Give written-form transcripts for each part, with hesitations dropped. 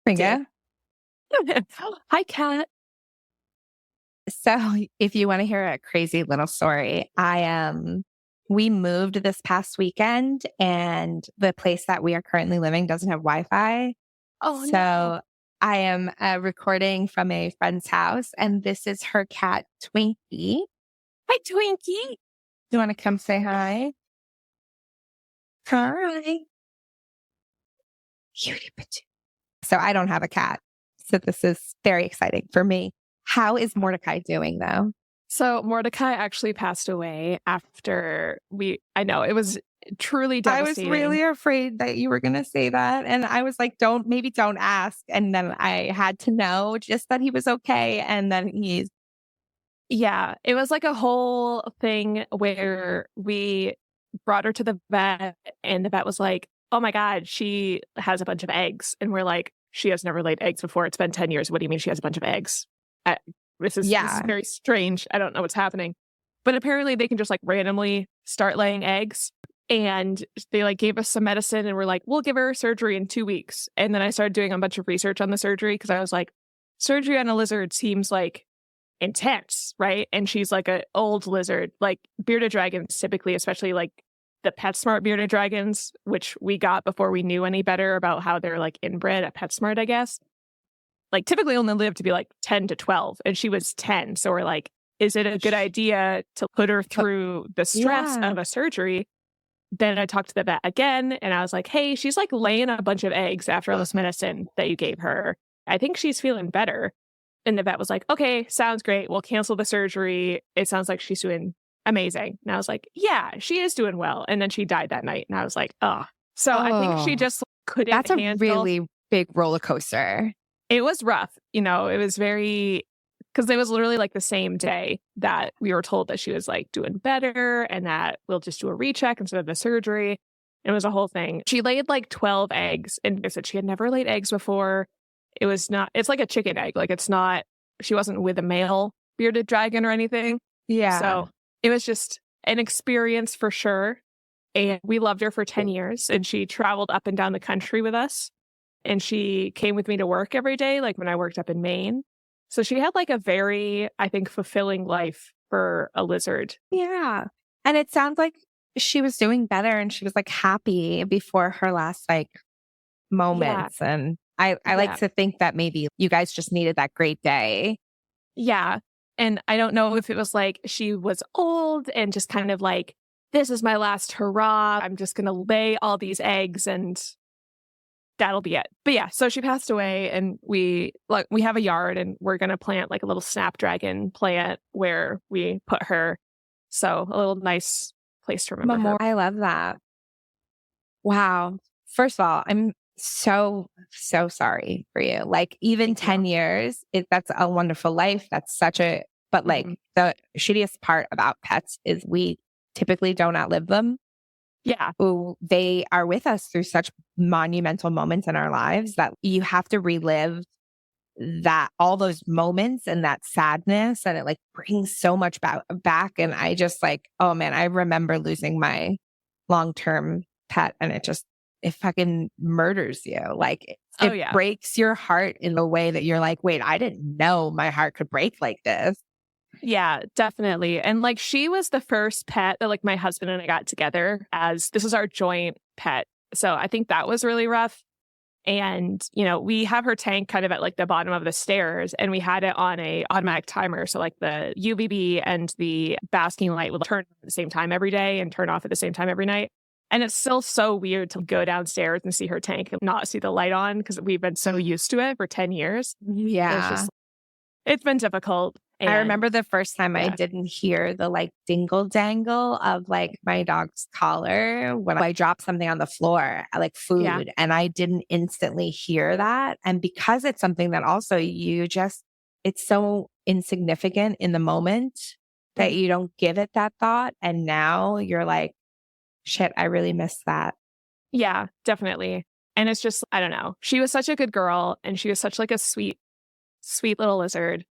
Ringa. Hi, Kat. So if you want to hear a crazy little story, we moved this past weekend and the place that we are currently living doesn't have Wi-Fi. Oh, no. So I am recording from a friend's house and this is her cat, Twinkie. Hi, Twinkie. Do you want to come say hi? Hi. Cutie patootie. So I don't have a cat. So this is very exciting for me. How is Mordecai doing though? So Mordecai actually passed away after I know, it was truly devastating. I was really afraid that you were going to say that. And I was like, don't ask. And then I had to know just that he was okay. And then Yeah, it was like a whole thing where we brought her to the vet and the vet was like, oh my God, she has a bunch of eggs. And we're like, she has never laid eggs before. It's been 10 years. What do you mean she has a bunch of eggs? This is very strange. I don't know what's happening. But apparently they can just like randomly start laying eggs. And they like gave us some medicine and we're like, we'll give her surgery in 2 weeks. And then I started doing a bunch of research on the surgery because I was like, surgery on a lizard seems like intense, right? And she's like an old lizard. Like bearded dragons typically, especially like the PetSmart bearded dragons, which we got before we knew any better about how they're like inbred at PetSmart, I guess. Like typically only live to be like 10 to 12 and she was 10. So we're like, is it a good idea to put her through the stress of a surgery? Then I talked to the vet again and I was like, hey, she's like laying a bunch of eggs after all this medicine that you gave her. I think she's feeling better. And the vet was like, okay, sounds great. We'll cancel the surgery. It sounds like she's doing amazing. And I was like, yeah, she is doing well. And then she died that night. And I was like, oh. So I think she just couldn't handle. That's a really big roller coaster. It was rough. You know, it was very, because it was literally like the same day that we were told that she was like doing better and that we'll just do a recheck instead of the surgery. It was a whole thing. She laid like 12 eggs and they said she had never laid eggs before. It was not, it's like a chicken egg. Like it's not, she wasn't with a male bearded dragon or anything. Yeah. So it was just an experience for sure. And we loved her for 10 years and she traveled up and down the country with us. And she came with me to work every day, like when I worked up in Maine. So she had like a very, I think, fulfilling life for a lizard. Yeah. And it sounds like she was doing better and she was like happy before her last like moments. Yeah. And I like to think that maybe you guys just needed that great day. Yeah. And I don't know if it was like she was old and just kind of like, this is my last hurrah. I'm just going to lay all these eggs and that'll be it. But yeah, so she passed away and we have a yard and we're going to plant like a little snapdragon plant where we put her. So a little nice place to remember her. I love that. Wow. First of all, I'm so sorry for you. Like even 10 years, that's a wonderful life. That's but like the shittiest part about pets is we typically don't outlive them. Yeah. They are with us through such monumental moments in our lives that you have to relive all those moments and that sadness. And it like brings so much back. And I just like, oh man, I remember losing my long-term pet and it fucking murders you. Like it breaks your heart in a way that you're like, wait, I didn't know my heart could break like this. Yeah, definitely. And like she was the first pet that like my husband and I got together as this is our joint pet. So I think that was really rough. And, you know, we have her tank kind of at like the bottom of the stairs and we had it on a automatic timer. So like the UVB and the basking light would turn at the same time every day and turn off at the same time every night. And it's still so weird to go downstairs and see her tank and not see the light on because we've been so used to it for 10 years. Yeah. It's been difficult. And I remember the first time I didn't hear the like dingle dangle of like my dog's collar when I dropped something on the floor, like food, and I didn't instantly hear that. And because it's something that also it's so insignificant in the moment that you don't give it that thought. And now you're like, shit, I really miss that. Yeah, definitely. And it's just, I don't know. She was such a good girl and she was such like a sweet, sweet little lizard.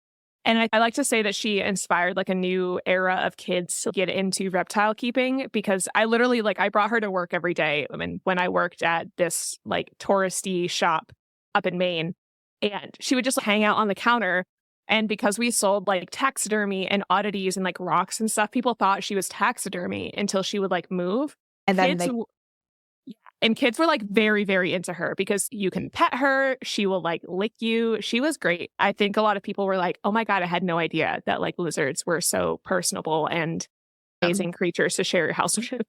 And I like to say that she inspired like a new era of kids to get into reptile keeping because I literally I brought her to work every day. I mean, when I worked at this like touristy shop up in Maine, and she would just hang out on the counter. And because we sold like taxidermy and oddities and like rocks and stuff, people thought she was taxidermy until she would like move. And then Kids were like very, very into her because you can pet her. She will like lick you. She was great. I think a lot of people were like, oh my God, I had no idea that like lizards were so personable and amazing creatures to share your house with.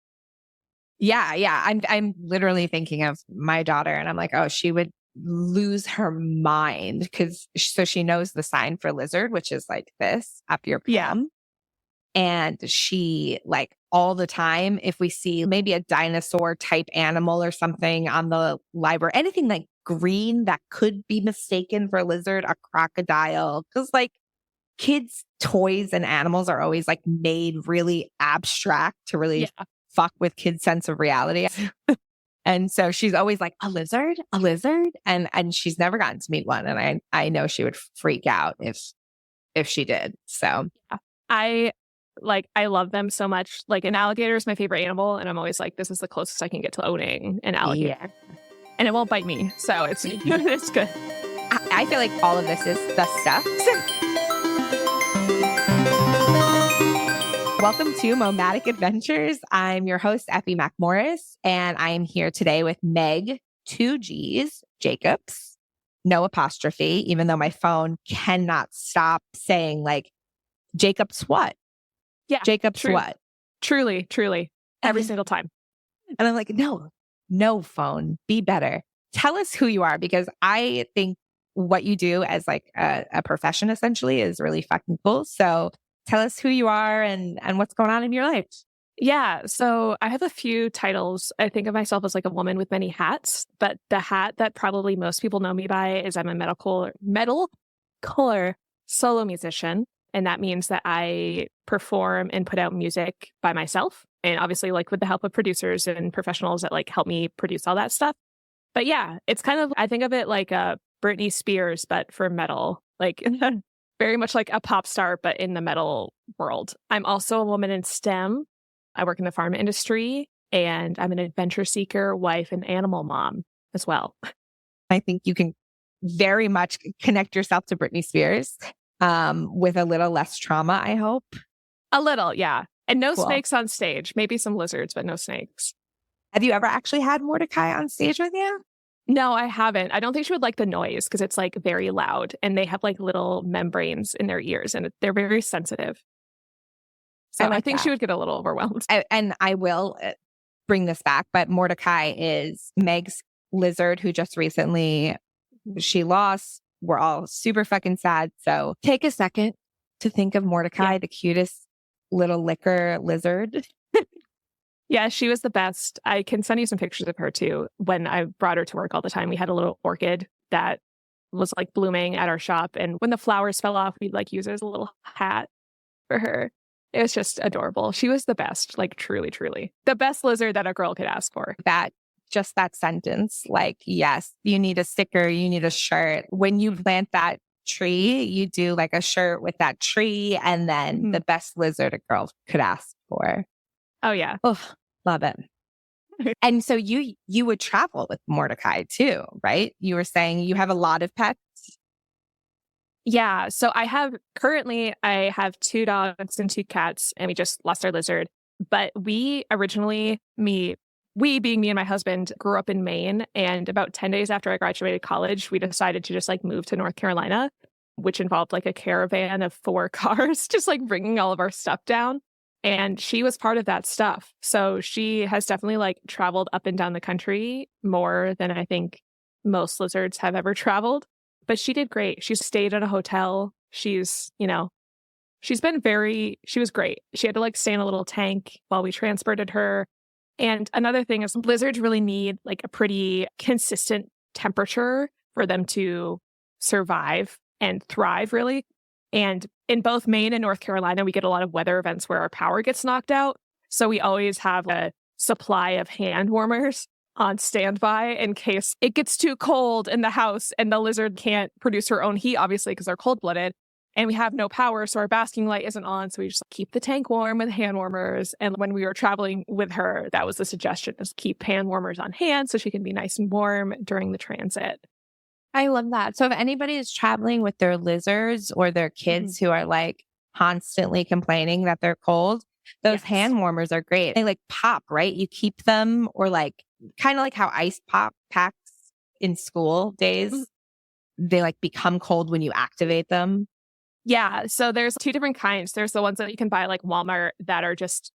Yeah. I'm literally thinking of my daughter and I'm like, oh, she would lose her mind because so she knows the sign for lizard, which is like this up your palm. Yeah. And she like all the time, if we see maybe a dinosaur type animal or something on the library, anything like green that could be mistaken for a lizard, a crocodile, because like kids' toys and animals are always like made really abstract to really fuck with kids' sense of reality. And so she's always like, a lizard. And she's never gotten to meet one. And I know she would freak out if she did. So I love them so much. Like an alligator is my favorite animal. And I'm always like, this is the closest I can get to owning an alligator. Yeah. And it won't bite me. So it's good. I feel like all of this is the stuff. Welcome to Momatic Adventures. I'm your host, Effie McMorris, and I am here today with Megg, 2 G's, Jacobs, no apostrophe, even though my phone cannot stop saying like, Jacobs what? Yeah. Jacobs what? Truly. Every single time. And I'm like, no phone, be better. Tell us who you are, because I think what you do as like a profession essentially is really fucking cool. So tell us who you are and what's going on in your life. Yeah. So I have a few titles. I think of myself as like a woman with many hats, but the hat that probably most people know me by is I'm a metalcore solo musician. And that means that I perform and put out music by myself. And obviously like with the help of producers and professionals that like help me produce all that stuff. But yeah, it's kind of, I think of it like a Britney Spears, but for metal, like very much like a pop star, but in the metal world. I'm also a woman in STEM. I work in the pharma industry, and I'm an adventure seeker, wife, and animal mom as well. I think you can very much connect yourself to Britney Spears with a little less trauma, I hope. A little, yeah. And no snakes on stage. Maybe some lizards, but no snakes. Have you ever actually had Mordecai on stage with you? No, I haven't. I don't think she would like the noise because it's like very loud and they have like little membranes in their ears and they're very sensitive. So I think she would get a little overwhelmed. And I will bring this back, but Mordecai is Megg's lizard who just recently she lost. We're all super fucking sad. So take a second to think of Mordecai, the cutest little licker lizard. Yeah, she was the best. I can send you some pictures of her too. When I brought her to work all the time, we had a little orchid that was like blooming at our shop. And when the flowers fell off, we'd like use it as a little hat for her. It was just adorable. She was the best, like truly, truly the best lizard that a girl could ask for. Just that sentence, like, yes, you need a sticker, you need a shirt. When you plant that tree, you do like a shirt with that tree and then the best lizard a girl could ask for. Oh, yeah. Oh, love it. And so you would travel with Mordecai too, right? You were saying you have a lot of pets. Yeah. So I have 2 dogs and 2 cats, and we just lost our lizard. But we originally, we being me and my husband, grew up in Maine. And about 10 days after I graduated college, we decided to just like move to North Carolina, which involved like a caravan of 4 cars, just like bringing all of our stuff down. And she was part of that stuff. So she has definitely like traveled up and down the country more than I think most lizards have ever traveled. But she did great. She stayed at a hotel. She was great. She had to like stay in a little tank while we transported her. And another thing is lizards really need like a pretty consistent temperature for them to survive and thrive, really. And in both Maine and North Carolina, we get a lot of weather events where our power gets knocked out. So we always have a supply of hand warmers on standby in case it gets too cold in the house and the lizard can't produce her own heat, obviously, because they're cold-blooded. And we have no power, so our basking light isn't on. So we just keep the tank warm with hand warmers. And when we were traveling with her, that was the suggestion, is keep hand warmers on hand so she can be nice and warm during the transit. I love that. So if anybody is traveling with their lizards or their kids who are like constantly complaining that they're cold, those hand warmers are great. They like pop, right? You keep them or like kind of like how ice pop packs in school days. They like become cold when you activate them. Yeah. So there's two different kinds. There's the ones that you can buy like Walmart that are just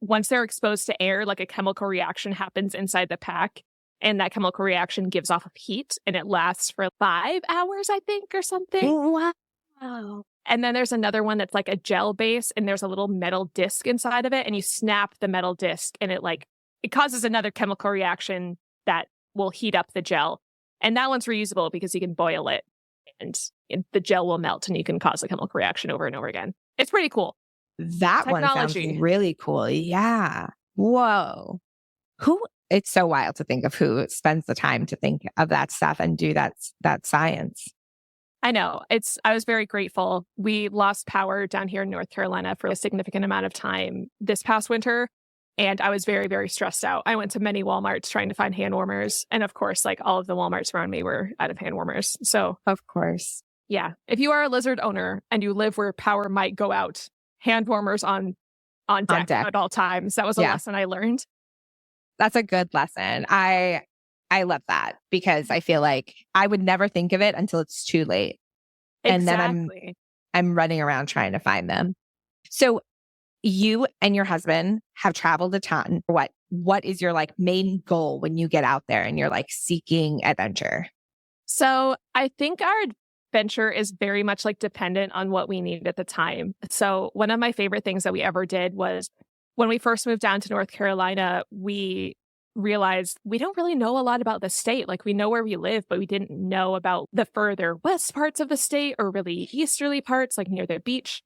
once they're exposed to air, like a chemical reaction happens inside the pack. And that chemical reaction gives off of heat and it lasts for 5 hours, I think, or something. Wow. And then there's another one that's like a gel base and there's a little metal disc inside of it. And you snap the metal disc and it causes another chemical reaction that will heat up the gel. And that one's reusable because you can boil it and the gel will melt and you can cause a chemical reaction over and over again. It's pretty cool. That one sounds really cool. Yeah. Whoa. It's so wild to think of who spends the time to think of that stuff and do that science. I know. I was very grateful. We lost power down here in North Carolina for a significant amount of time this past winter. And I was very, very stressed out. I went to many Walmarts trying to find hand warmers. And of course, like all of the Walmarts around me were out of hand warmers. So, of course. Yeah. If you are a lizard owner and you live where power might go out, hand warmers on deck at all times. That was a lesson I learned. That's a good lesson. I love that because I feel like I would never think of it until it's too late. And then I'm running around trying to find them. So you and your husband have traveled a ton. What is your like main goal when you get out there and you're like seeking adventure? So I think our adventure is very much like dependent on what we need at the time. So one of my favorite things that we ever did was when we first moved down to North Carolina, we realized we don't really know a lot about the state. Like we know where we live, but we didn't know about the further west parts of the state or really easterly parts, like near the beach.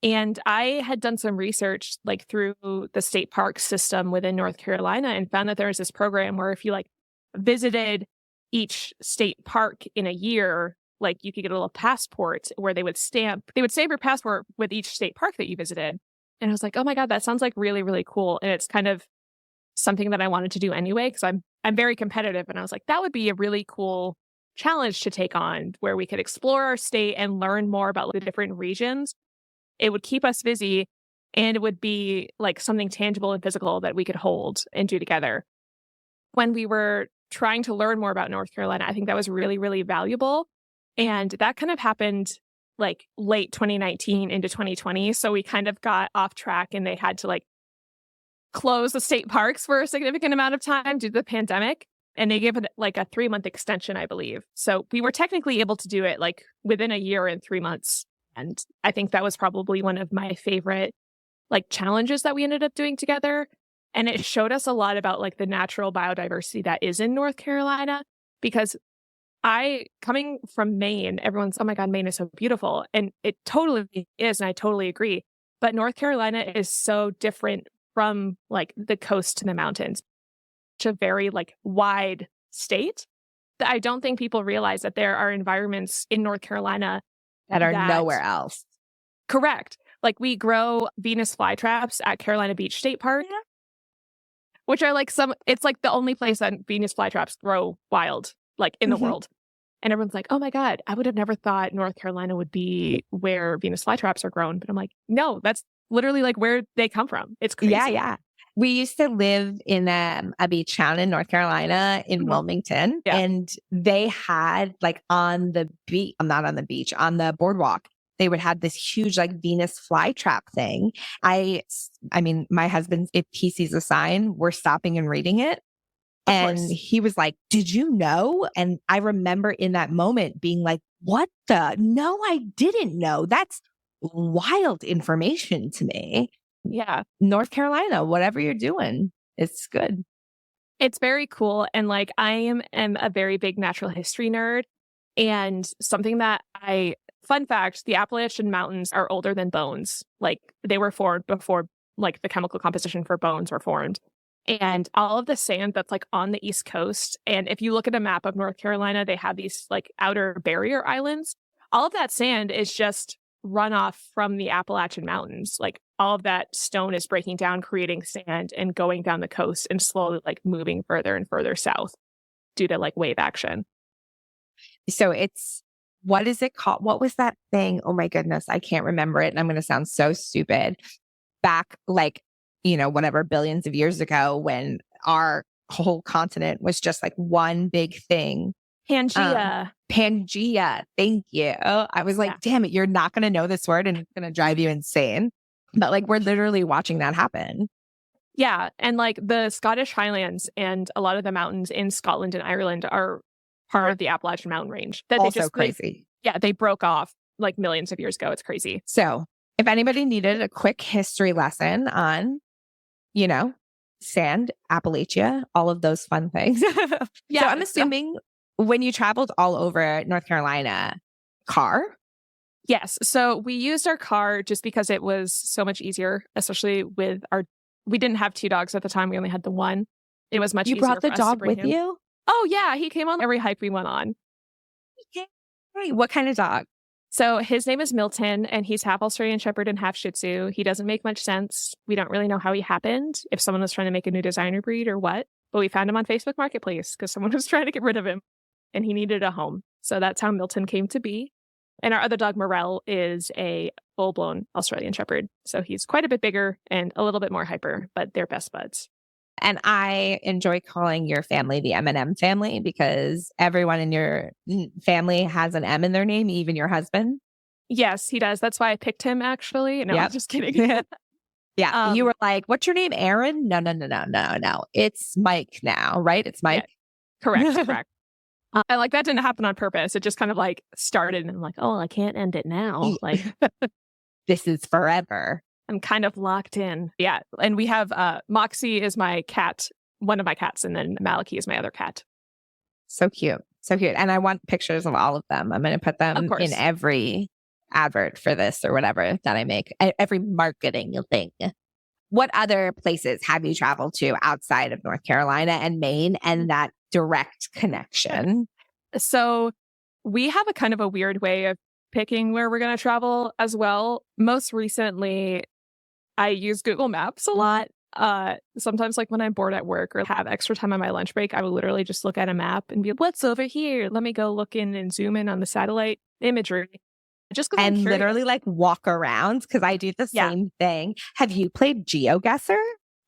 And I had done some research like through the state park system within North Carolina and found that there was this program where if you like visited each state park in a year, like you could get a little passport where they would stamp your passport with each state park that you visited. And I was like, oh my God, that sounds like really, really cool. And it's kind of something that I wanted to do anyway, because I'm very competitive. And I was like, that would be a really cool challenge to take on where we could explore our state and learn more about the different regions. It would keep us busy and it would be like something tangible and physical that we could hold and do together. When we were trying to learn more about North Carolina, I think that was really, really valuable. And that kind of happened like late 2019 into 2020. So we kind of got off track and they had to like close the state parks for a significant amount of time due to the pandemic. And they gave it like a 3-month extension, I believe. So we were technically able to do it like within a year and 3 months. And I think that was probably one of my favorite like challenges that we ended up doing together. And it showed us a lot about like the natural biodiversity that is in North Carolina, because coming from Maine, everyone's, oh my God, Maine is so beautiful. And it totally is. And I totally agree. But North Carolina is so different from like the coast to the mountains. It's a very like wide state that I don't think people realize that there are environments in North Carolina that are nowhere else. Correct. Like we grow Venus flytraps at Carolina Beach State Park, which are like it's like the only place that Venus flytraps grow wild, like in the world. And everyone's like, oh my God, I would have never thought North Carolina would be where Venus flytraps are grown. But I'm like, no, that's literally like where they come from. It's crazy. Yeah. We used to live in a beach town in North Carolina in Wilmington. Yeah. And they had like on the beach, not on the beach, on the boardwalk, they would have this huge like Venus flytrap thing. I mean, my husband, if he sees a sign, we're stopping and reading it. And he was like, did you know? And I remember in that moment being like, what the? No, I didn't know. That's wild information to me. Yeah. North Carolina, whatever you're doing, it's good. It's very cool. And like, I am a very big natural history nerd. And something that fun fact, the Appalachian Mountains are older than bones. Like they were formed before like the chemical composition for bones were formed. And all of the sand that's like on the East Coast. And if you look at a map of North Carolina, they have these like outer barrier islands. All of that sand is just runoff from the Appalachian Mountains. Like all of that stone is breaking down, creating sand and going down the coast and slowly like moving further and further south due to like wave action. So it's, what is it called? What was that thing? Oh my goodness. I can't remember it. And I'm going to sound so stupid. Back like, whatever billions of years ago when our whole continent was just like one big thing. Pangea. Pangea. Thank you. I was like, damn it, you're not going to know this word and it's going to drive you insane. But like, we're literally watching that happen. Yeah. And like the Scottish Highlands and a lot of the mountains in Scotland and Ireland are part of the Appalachian Mountain Range. That Also they just, crazy. They broke off like millions of years ago. It's crazy. So if anybody needed a quick history lesson on, sand, Appalachia, all of those fun things. Yeah. So I'm assuming when you traveled all over North Carolina, car? Yes. So we used our car just because it was so much easier, especially with we didn't have 2 dogs at the time. We only had the one. It was much easier. You brought the for us to dog bring with him. you? Oh, yeah. He came on every hike we went on. Hey, what kind of dog? So his name is Milton, and he's half Australian Shepherd and half Shih Tzu. He doesn't make much sense. We don't really know how he happened, if someone was trying to make a new designer breed or what. But we found him on Facebook Marketplace because someone was trying to get rid of him, and he needed a home. So that's how Milton came to be. And our other dog, Morel, is a full-blown Australian Shepherd. So he's quite a bit bigger and a little bit more hyper, but they're best buds. And I enjoy calling your family the M&M family because everyone in your family has an M in their name, even your husband. Yes, he does. That's why I picked him, actually. No, I'm just kidding. Yeah. You were like, what's your name, Aaron? No. It's Mike now, right? It's Mike. Yeah. Correct. And like that didn't happen on purpose. It just kind of like started and I'm like, oh, I can't end it now. Like this is forever. I'm kind of locked in. Yeah. And we have Moxie is my cat, one of my cats, and then Malachi is my other cat. So cute. So cute. And I want pictures of all of them. I'm going to put them in every advert for this or whatever that I make, every marketing thing. What other places have you traveled to outside of North Carolina and Maine and that direct connection? So we have a kind of a weird way of picking where we're going to travel as well. Most recently, I use Google Maps a lot. Sometimes like when I'm bored at work or have extra time on my lunch break, I will literally just look at a map and be, what's over here? Let me go look in and zoom in on the satellite imagery. Just because and literally like walk around because I do the same thing. Have you played GeoGuessr?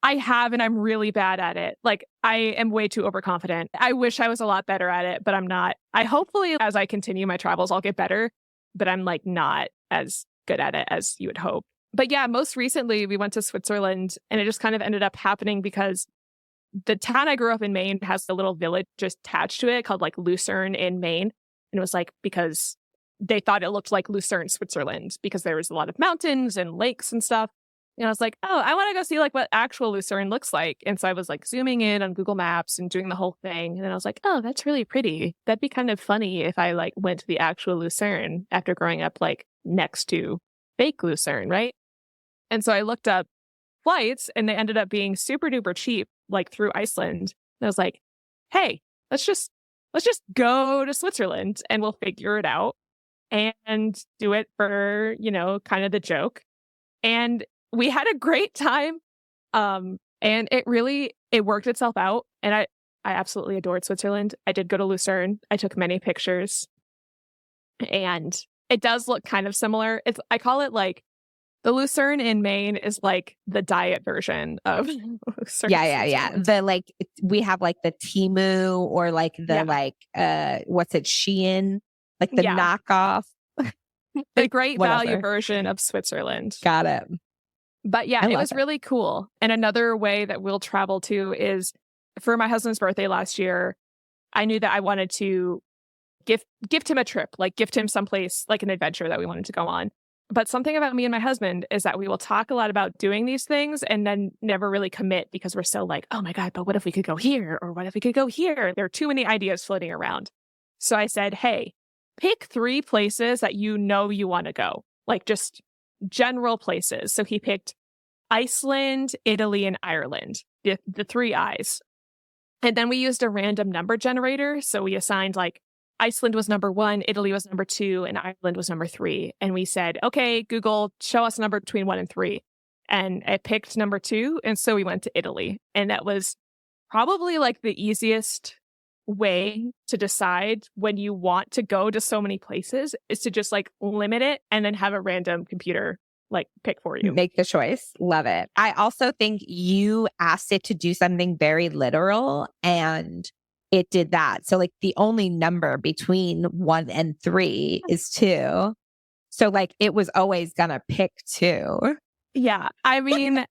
I have, and I'm really bad at it. Like I am way too overconfident. I wish I was a lot better at it, but I'm not. I hopefully as I continue my travels, I'll get better, but I'm like not as good at it as you would hope. But yeah, most recently we went to Switzerland and it just kind of ended up happening because the town I grew up in, Maine, has a little village just attached to it called like Lucerne in Maine. And it was like because they thought it looked like Lucerne, Switzerland, because there was a lot of mountains and lakes and stuff. And I was like, oh, I want to go see like what actual Lucerne looks like. And so I was like zooming in on Google Maps and doing the whole thing. And then I was like, oh, that's really pretty. That'd be kind of funny if I like went to the actual Lucerne after growing up like next to fake Lucerne, right? And so I looked up flights and they ended up being super duper cheap, like through Iceland. And I was like, hey, let's just go to Switzerland and we'll figure it out and do it for, kind of the joke. And we had a great time. And it worked itself out. And I absolutely adored Switzerland. I did go to Lucerne. I took many pictures. And it does look kind of similar. I call it like the Lucerne in Maine is like the diet version of Lucerne. Yeah. The like we have like the Temu or like the what's it, Shein, like the knockoff. The great value version of Switzerland. Got it. But yeah, it was really cool. And another way that we'll travel to is for my husband's birthday last year, I knew that I wanted to gift him a trip, like gift him someplace like an adventure that we wanted to go on. But something about me and my husband is that we will talk a lot about doing these things and then never really commit because we're so like, oh my God, but what if we could go here? Or what if we could go here? There are too many ideas floating around. So I said, hey, pick 3 places that you want to go, like just general places. So he picked Iceland, Italy, and Ireland, the 3 I's. And then we used a random number generator. So we assigned like Iceland was number 1, Italy was number 2, and Ireland was number 3. And we said, okay, Google, show us a number between 1 and 3. And it picked number 2. And so we went to Italy. And that was probably like the easiest way to decide when you want to go to so many places is to just like limit it and then have a random computer like pick for you. Make the choice. Love it. I also think you asked it to do something very literal and it did that. So like the only number between 1 and 3 is 2. So like it was always gonna pick 2. Yeah. I mean,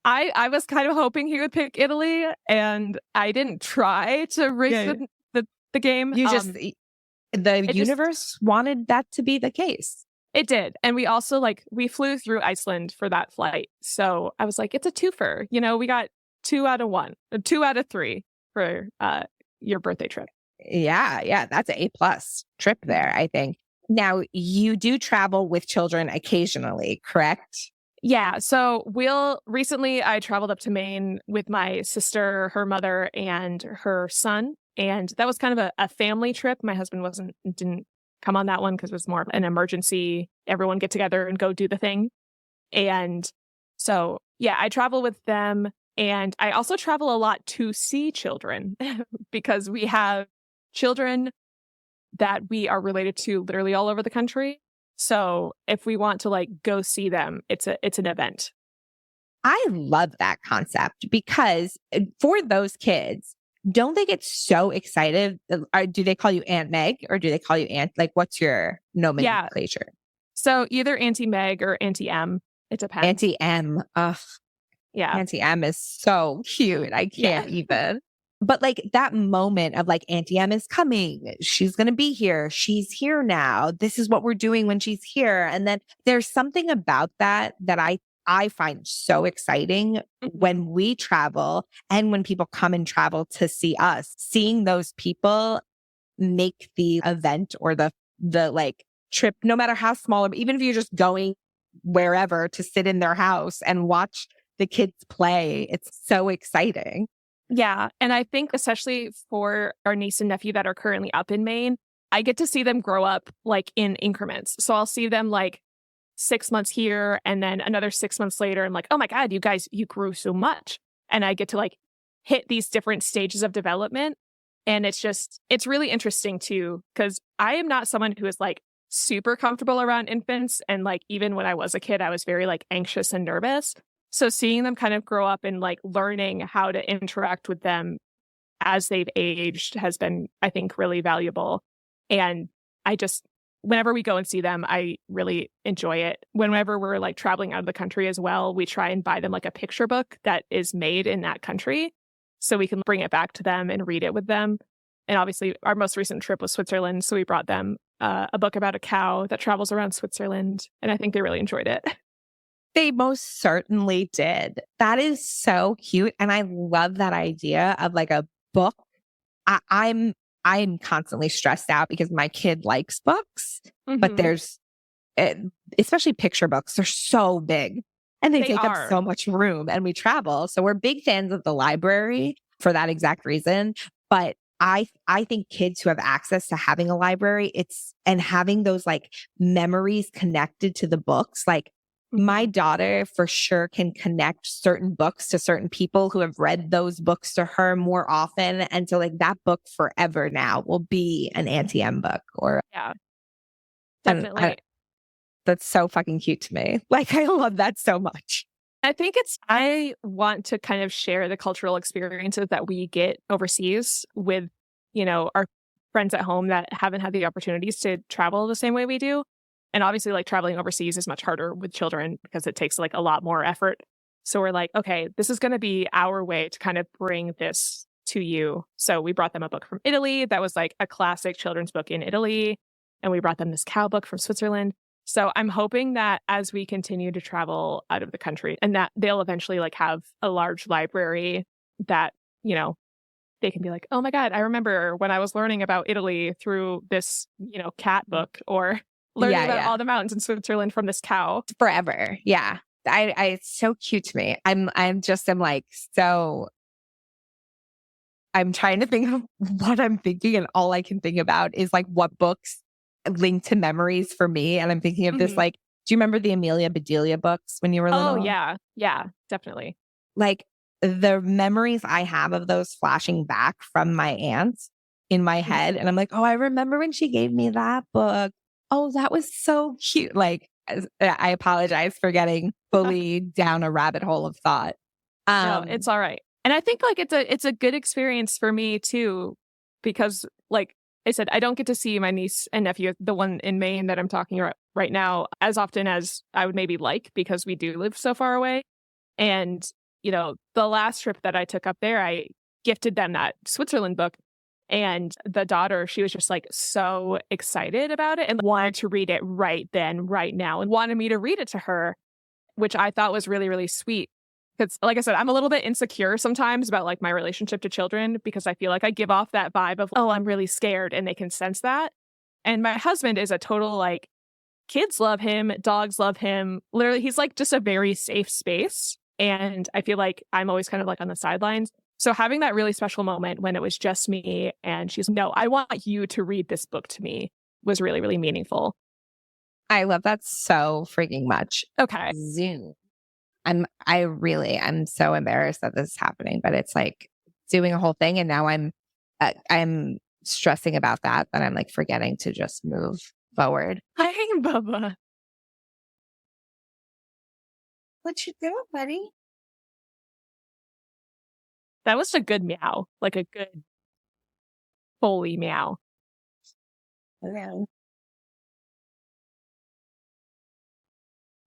I was kind of hoping he would pick Italy, and I didn't try to rig the game. You just the universe wanted that to be the case. It did. And we also we flew through Iceland for that flight. So I was like, it's a twofer. You know, we got 2 out of 1, 2 out of 3 for your birthday trip. Yeah. That's an A+ trip there, I think. Now, you do travel with children occasionally, correct? Yeah. So recently I traveled up to Maine with my sister, her mother, and her son. And that was kind of a family trip. My husband didn't come on that one because it was more of an emergency. Everyone get together and go do the thing. And so, yeah, I travel with them. And I also travel a lot to see children because we have children that we are related to literally all over the country. So if we want to go see them, it's an event. I love that concept because for those kids, don't they get so excited? Do they call you Aunt Meg or do they call you Aunt? Like, what's your nomenclature? Yeah. So either Auntie Meg or Auntie M. It depends. Auntie M. Ugh. Yeah. Auntie M is so cute. I can't even. But that moment of Auntie M is coming. She's going to be here. She's here now. This is what we're doing when she's here. And then there's something about that I find so exciting when we travel and when people come and travel to see us. Seeing those people make the event or the trip, no matter how small, even if you're just going wherever to sit in their house and watch the kids play, it's so exciting. Yeah. And I think especially for our niece and nephew that are currently up in Maine, I get to see them grow up in increments. So I'll see them 6 months here and then another 6 months later. I'm like, oh my God, you grew so much. And I get to hit these different stages of development. And it's really interesting too, because I am not someone who is super comfortable around infants. And even when I was a kid, I was very anxious and nervous. So seeing them kind of grow up and learning how to interact with them as they've aged has been, I think, really valuable. And whenever we go and see them, I really enjoy it. Whenever we're traveling out of the country as well, we try and buy them a picture book that is made in that country so we can bring it back to them and read it with them. And obviously our most recent trip was Switzerland. So we brought them a book about a cow that travels around Switzerland. And I think they really enjoyed it. They most certainly did. That is so cute. And I love that idea of a book. I'm constantly stressed out because my kid likes books, but there's, especially picture books, they're so big and they take up so much room and we travel. So we're big fans of the library for that exact reason. But I think kids who have access to having a library, and having those memories connected to the books, my daughter for sure can connect certain books to certain people who have read those books to her more often. And so that book forever now will be an Auntie M book yeah, definitely. That's so fucking cute to me. I love that so much. I think I want to kind of share the cultural experiences that we get overseas with, our friends at home that haven't had the opportunities to travel the same way we do. And obviously, traveling overseas is much harder with children because it takes a lot more effort. So we're okay, this is going to be our way to kind of bring this to you. So we brought them a book from Italy that was a classic children's book in Italy. And we brought them this cow book from Switzerland. So I'm hoping that as we continue to travel out of the country and that they'll eventually have a large library that, they can be oh my God, I remember when I was learning about Italy through this, cat book or learning about all the mountains in Switzerland from this cow. Forever. Yeah. It's so cute to me. I'm trying to think of what I'm thinking and all I can think about is what books link to memories for me. And I'm thinking of this, do you remember the Amelia Bedelia books when you were little? Oh yeah. Yeah, definitely. The memories I have of those flashing back from my aunts in my head. And I'm like, oh, I remember when she gave me that book. Oh, that was so cute. Like, I apologize for getting fully down a rabbit hole of thought. No, it's all right. And I think like it's a good experience for me too, because like I said, I don't get to see my niece and nephew, the one in Maine that I'm talking about right now, as often as I would maybe like, because we do live so far away. And, you know, the last trip that I took up there, I gifted them that Switzerland book. And the daughter, she was just like so excited about it and wanted to read it right then, right now, and wanted me to read it to her, which I thought was really, really sweet. Because, like I said, I'm a little bit insecure sometimes about like my relationship to children because I feel like I give off that vibe of, oh, I'm really scared, and they can sense that. And my husband is a total like, kids love him, dogs love him. Literally, he's like just a very safe space. And I feel like I'm always kind of like on the sidelines. So having that really special moment when it was just me and she's, no, I want you to read this book to me was really, really meaningful. I love that so freaking much. Okay. Zoom. I'm so embarrassed that this is happening, but it's like doing a whole thing. And now I'm stressing about that I'm like forgetting to just move forward. Hi, Bubba. What you doing, buddy? That was a good meow, like a good Foley meow. Hello.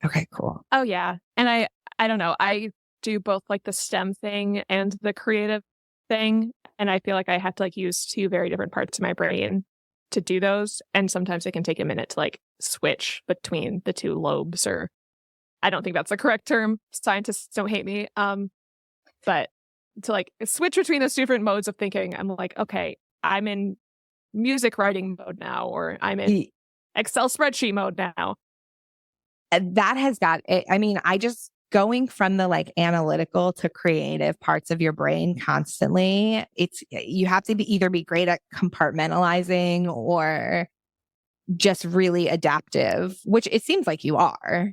Okay, cool. Oh yeah. And I don't know. I do both like the STEM thing and the creative thing. And I feel like I have to like use two very different parts of my brain to do those. And sometimes it can take a minute to like switch between the two lobes, or I don't think that's the correct term. Scientists don't hate me. But to like switch between those different modes of thinking, I'm like, okay, I'm in music writing mode now, or I'm in Excel spreadsheet mode now. That has got it. I mean, I just going from the like analytical to creative parts of your brain constantly. You have to either be great at compartmentalizing or just really adaptive, which it seems like you are.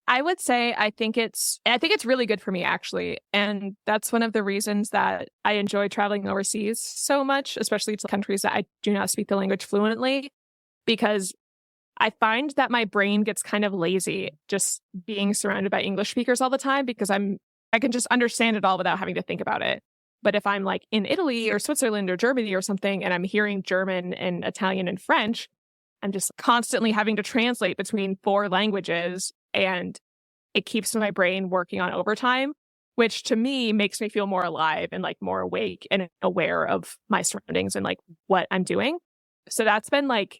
I would say I think it's really good for me actually. And that's one of the reasons that I enjoy traveling overseas so much, especially to countries that I do not speak the language fluently, because I find that my brain gets kind of lazy just being surrounded by English speakers all the time because I can just understand it all without having to think about it. But if I'm like in Italy or Switzerland or Germany or something and I'm hearing German and Italian and French, I'm just constantly having to translate between four languages, and it keeps my brain working on overtime, which to me makes me feel more alive and like more awake and aware of my surroundings and like what I'm doing. So that's been like,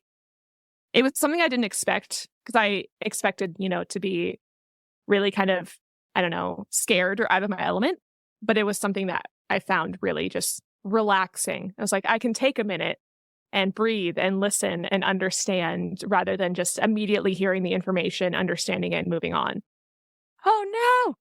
it was something I didn't expect because I expected, you know, to be really kind of, I don't know, scared or out of my element. But it was something that I found really just relaxing. I was like, I can take a minute and breathe and listen and understand rather than just immediately hearing the information, understanding it, and moving on. Oh no.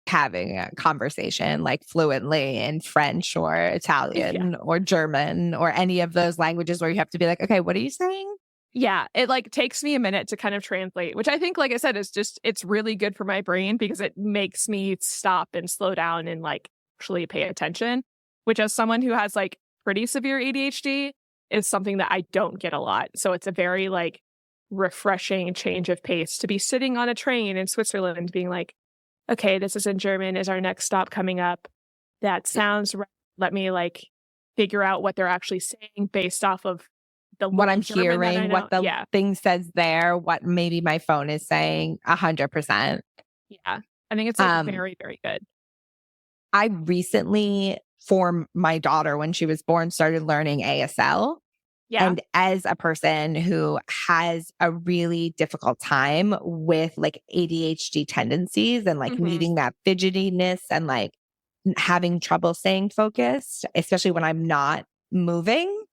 Having a conversation like fluently in French or Italian or German or any of those languages where you have to be like, okay, what are you saying? Yeah, it like takes me a minute to kind of translate, which I think, like I said, is just, it's really good for my brain because it makes me stop and slow down and like actually pay attention, which as someone who has like pretty severe ADHD is something that I don't get a lot. So it's a very like refreshing change of pace to be sitting on a train in Switzerland being like, okay, this is in German. Is our next stop coming up? That sounds right. Let me like figure out what they're actually saying based off of what I'm hearing, what the thing says there, what maybe my phone is saying. 100%. Yeah, I think it's like very, very good. I recently, for my daughter, when she was born, started learning ASL. Yeah. And as a person who has a really difficult time with like ADHD tendencies and like needing that fidgetiness and like having trouble staying focused, especially when I'm not moving,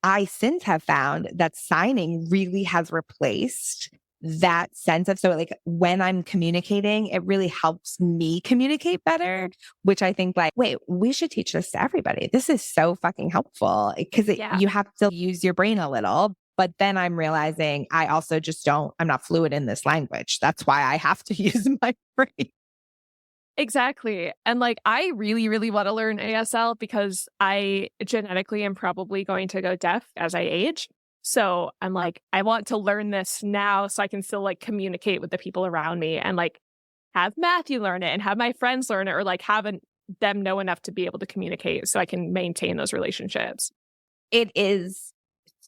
I since have found that signing really has replaced that sense of, so like when I'm communicating, it really helps me communicate better, which I think like, wait, we should teach this to everybody. This is so fucking helpful because you have to use your brain a little. But then I'm realizing I also just I'm not fluent in this language. That's why I have to use my brain. Exactly. And like, I really, really want to learn ASL because I genetically am probably going to go deaf as I age. So I'm like, I want to learn this now so I can still like communicate with the people around me and like have Matthew learn it and have my friends learn it, or like them know enough to be able to communicate so I can maintain those relationships. It is.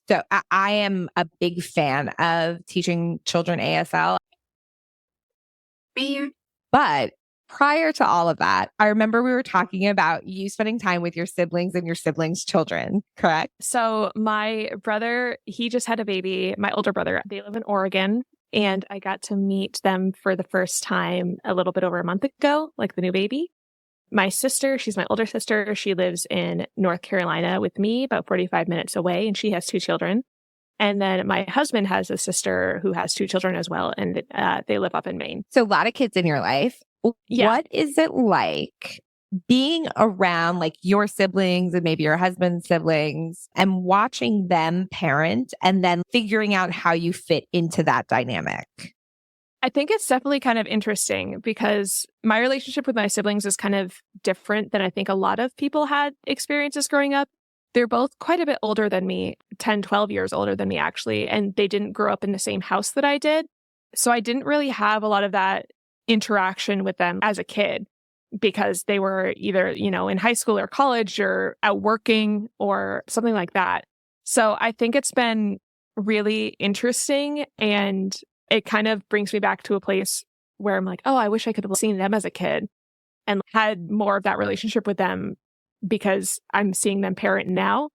So I am a big fan of teaching children ASL. But prior to all of that, I remember we were talking about you spending time with your siblings and your siblings' children, correct? So my brother, he just had a baby. My older brother, they live in Oregon, and I got to meet them for the first time a little bit over a month ago, like the new baby. My sister, she's my older sister. She lives in North Carolina with me, about 45 minutes away, and she has 2 children. And then my husband has a sister who has 2 children as well, and they live up in Maine. So a lot of kids in your life. Yeah. What is it like being around like your siblings and maybe your husband's siblings and watching them parent and then figuring out how you fit into that dynamic? I think it's definitely kind of interesting because my relationship with my siblings is kind of different than I think a lot of people had experiences growing up. They're both quite a bit older than me, 10, 12 years older than me, actually, and they didn't grow up in the same house that I did. So I didn't really have a lot of that interaction with them as a kid because they were either, in high school or college or out working or something like that. So I think it's been really interesting, and it kind of brings me back to a place where I'm like, oh, I wish I could have seen them as a kid and had more of that relationship with them because I'm seeing them parent now.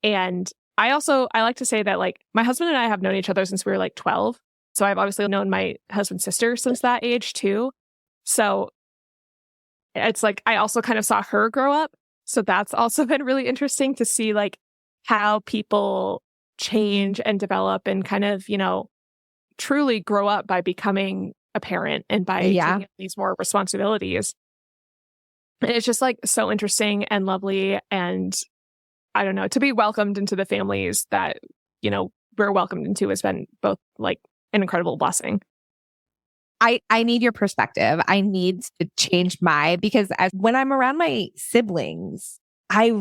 And I like to say that like my husband and I have known each other since we were like 12. So I've obviously known my husband's sister since that age too. So it's like I also kind of saw her grow up. So that's also been really interesting to see like how people change and develop and kind of, truly grow up by becoming a parent and by taking these more responsibilities. And it's just like so interesting and lovely. And I don't know, to be welcomed into the families that, we're welcomed into has been both like an incredible blessing. I need your perspective. I need to change because when I'm around my siblings, I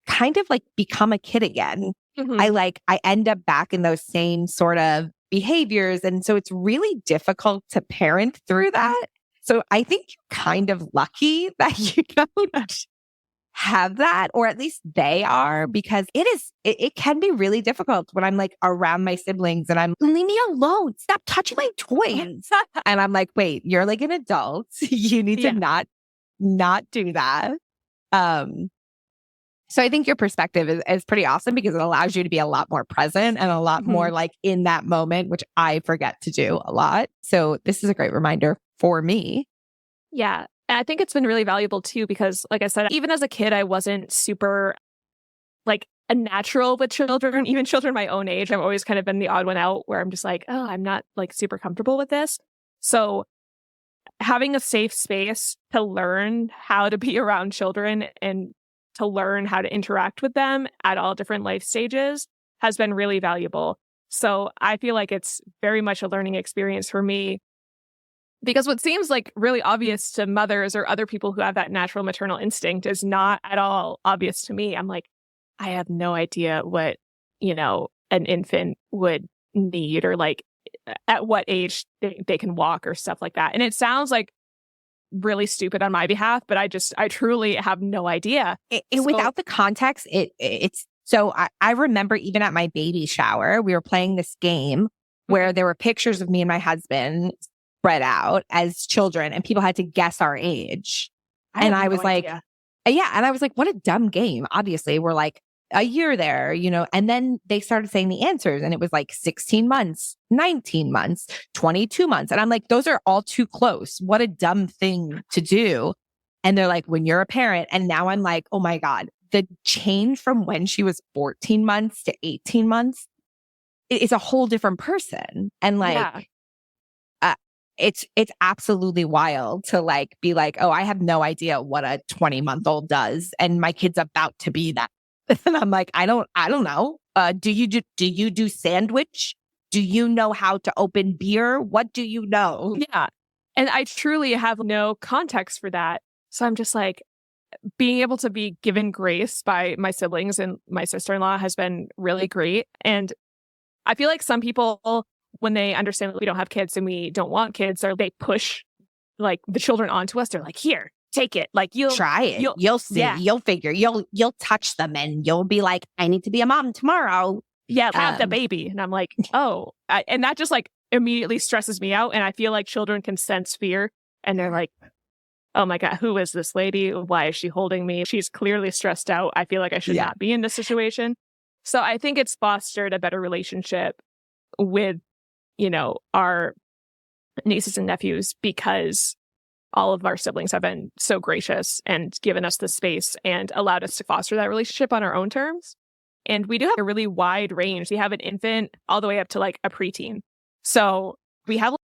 kind of like become a kid again. Mm-hmm. I end up back in those same sort of behaviors. And so it's really difficult to parent through that. So I think you're kind of lucky that you don't have that, or at least they are, because it can be really difficult when I'm like around my siblings and I'm, leave me alone. Stop touching my toys. And I'm like, wait, you're like an adult. You need to not do that. So I think your perspective is pretty awesome because it allows you to be a lot more present and a lot more like in that moment, which I forget to do a lot. So this is a great reminder for me. Yeah. And I think it's been really valuable too, because like I said, even as a kid, I wasn't super like a natural with children, even children my own age. I've always kind of been the odd one out where I'm just like, oh, I'm not like super comfortable with this. So having a safe space to learn how to be around children and to learn how to interact with them at all different life stages has been really valuable. So I feel like it's very much a learning experience for me. Because what seems like really obvious to mothers or other people who have that natural maternal instinct is not at all obvious to me. I'm like, I have no idea what, an infant would need or like at what age they can walk or stuff like that. And it sounds like really stupid on my behalf, but I truly have no idea. Without the context, it's so I remember even at my baby shower, we were playing this game where there were pictures of me and my husband spread out as children and people had to guess our age. I was like, and I was like, what a dumb game. Obviously, we're like a year there, and then they started saying the answers and it was like 16 months, 19 months, 22 months. And I'm like, those are all too close. What a dumb thing to do. And they're like, when you're a parent. And now I'm like, oh my God, the change from when she was 14 months to 18 months is a whole different person. And like, it's absolutely wild to like be like, oh, I have no idea what a 20-month-old does. And my kid's about to be that. And I'm like, I don't know. Do you do sandwich? Do you know how to open beer? What do you know? Yeah. And I truly have no context for that. So I'm just like, being able to be given grace by my siblings and my sister-in-law has been really great. And I feel like some people, when they understand that we don't have kids and we don't want kids, or they push like the children onto us, they're like, here, take it. Like you'll try it. You'll see. Yeah. You'll figure. You'll touch them and you'll be like, I need to be a mom tomorrow. Yeah, have the baby. And I'm like, oh, and that just like immediately stresses me out. And I feel like children can sense fear and they're like, oh my God, who is this lady? Why is she holding me? She's clearly stressed out. I feel like I should not be in this situation. So I think it's fostered a better relationship with, our nieces and nephews because all of our siblings have been so gracious and given us the space and allowed us to foster that relationship on our own terms. And we do have a really wide range. We have an infant all the way up to like a preteen. So we have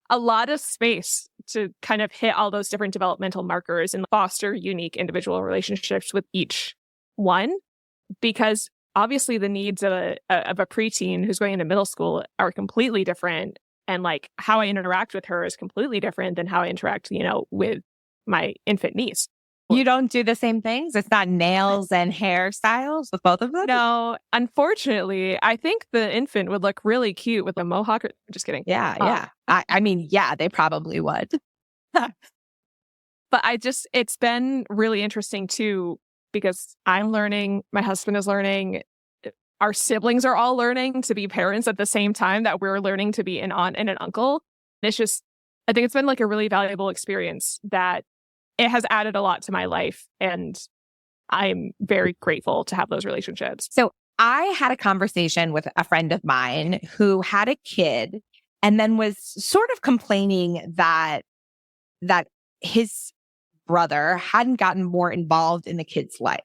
a lot of space to kind of hit all those different developmental markers and foster unique individual relationships with each one. Because obviously the needs of a preteen who's going into middle school are completely different. And like how I interact with her is completely different than how I interact, with my infant niece. You don't do the same things? It's not nails and hairstyles with both of them? No, unfortunately, I think the infant would look really cute with a mohawk. Just kidding. Yeah. I mean, they probably would. But it's been really interesting too, because I'm learning, my husband is learning, our siblings are all learning to be parents at the same time that we're learning to be an aunt and an uncle. It's just, I think it's been like a really valuable experience that it has added a lot to my life. And I'm very grateful to have those relationships. So I had a conversation with a friend of mine who had a kid and then was sort of complaining that his brother hadn't gotten more involved in the kid's life.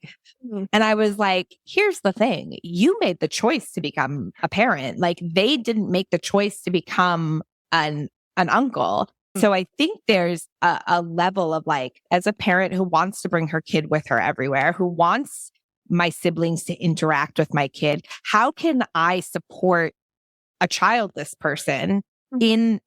Mm-hmm. And I was like, here's the thing. You made the choice to become a parent. Like they didn't make the choice to become an uncle. So I think there's a level of like, as a parent who wants to bring her kid with her everywhere, who wants my siblings to interact with my kid, how can I support a childless person in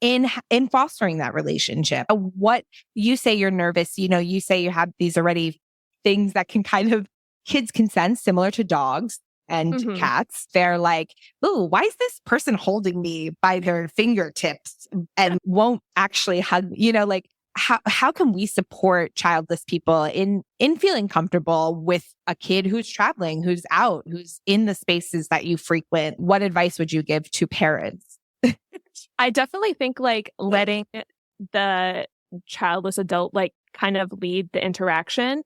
fostering that relationship? What you say you're nervous, you say you have these already things that can kind of, kids can sense similar to dogs and cats. They're like, ooh, why is this person holding me by their fingertips and won't actually hug, like how can we support childless people in feeling comfortable with a kid who's traveling, who's out, who's in the spaces that you frequent? What advice would you give to parents? I definitely think like letting the childless adult like kind of lead the interaction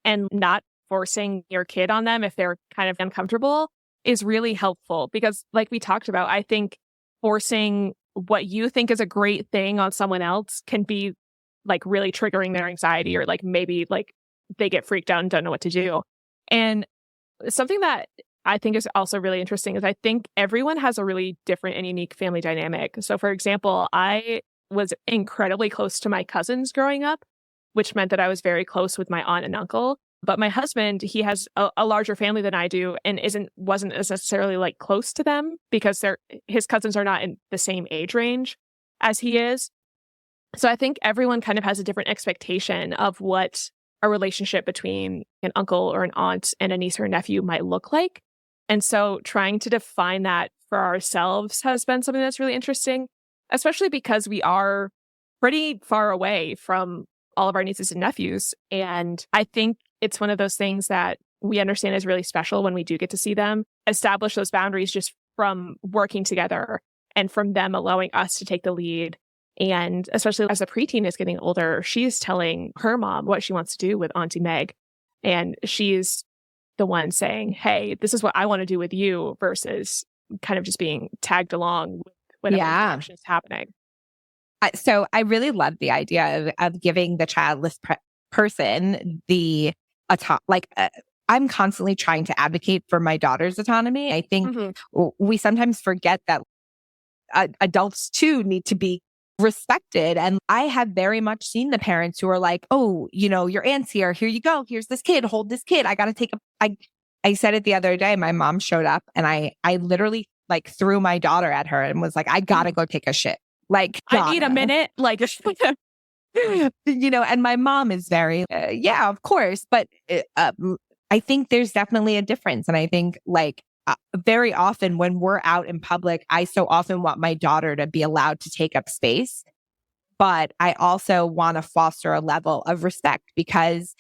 and not forcing your kid on them if they're kind of uncomfortable is really helpful, because like we talked about, I think forcing what you think is a great thing on someone else can be like really triggering their anxiety, or like maybe like they get freaked out and don't know what to do. And something that I think is also really interesting is I think everyone has a really different and unique family dynamic. So for example, I was incredibly close to my cousins growing up, which meant that I was very close with my aunt and uncle. But my husband, he has a larger family than I do and wasn't necessarily like close to them because his cousins are not in the same age range as he is. So I think everyone kind of has a different expectation of what a relationship between an uncle or an aunt and a niece or a nephew might look like. And so trying to define that for ourselves has been something that's really interesting, especially because we are pretty far away from all of our nieces and nephews. And I think it's one of those things that we understand is really special when we do get to see them, establish those boundaries just from working together and from them allowing us to take the lead. And especially as the preteen is getting older, she's telling her mom what she wants to do with Auntie Megg. And she's the one saying, hey, this is what I want to do with you, versus kind of just being tagged along with whatever action is happening. So I really love the idea of giving the childless person the I'm constantly trying to advocate for my daughter's autonomy. I think we sometimes forget that adults too need to be respected. And I have very much seen the parents who are like, oh, your aunt's here. Here you go. Here's this kid. Hold this kid. I got to take I said it the other day. My mom showed up and I literally like threw my daughter at her and was like, I got to go take a shit. Like, I need a Donna. minute. Like, And my mom is very, yeah, of course. But I think there's definitely a difference. And I think like very often when we're out in public, I so often want my daughter to be allowed to take up space. But I also want to foster a level of respect because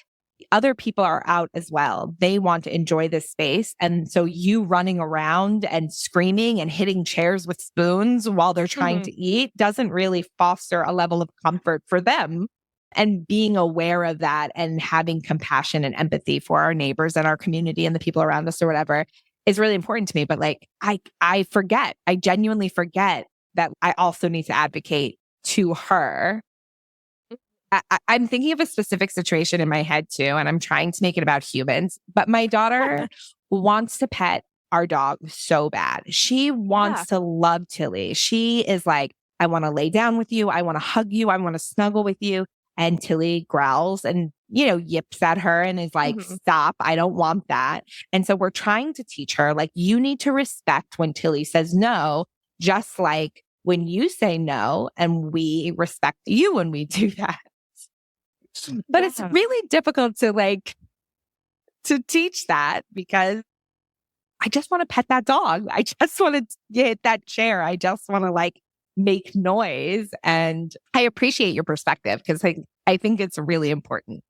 other people are out as well. They want to enjoy this space. And so you running around and screaming and hitting chairs with spoons while they're trying to eat doesn't really foster a level of comfort for them. And being aware of that and having compassion and empathy for our neighbors and our community and the people around us or whatever is really important to me. But like, I forget, I genuinely forget that I also need to advocate to her. I'm thinking of a specific situation in my head too, and I'm trying to make it about humans. But my daughter wants to pet our dog so bad. She wants to love Tilly. She is like, I want to lay down with you. I want to hug you. I want to snuggle with you. And Tilly growls and, yips at her and is like, stop. I don't want that. And so we're trying to teach her, like, you need to respect when Tilly says no, just like when you say no, and we respect you when we do that. But it's really difficult to teach that because I just want to pet that dog. I just want to hit that chair. I just want to like make noise. And I appreciate your perspective because I think it's really important.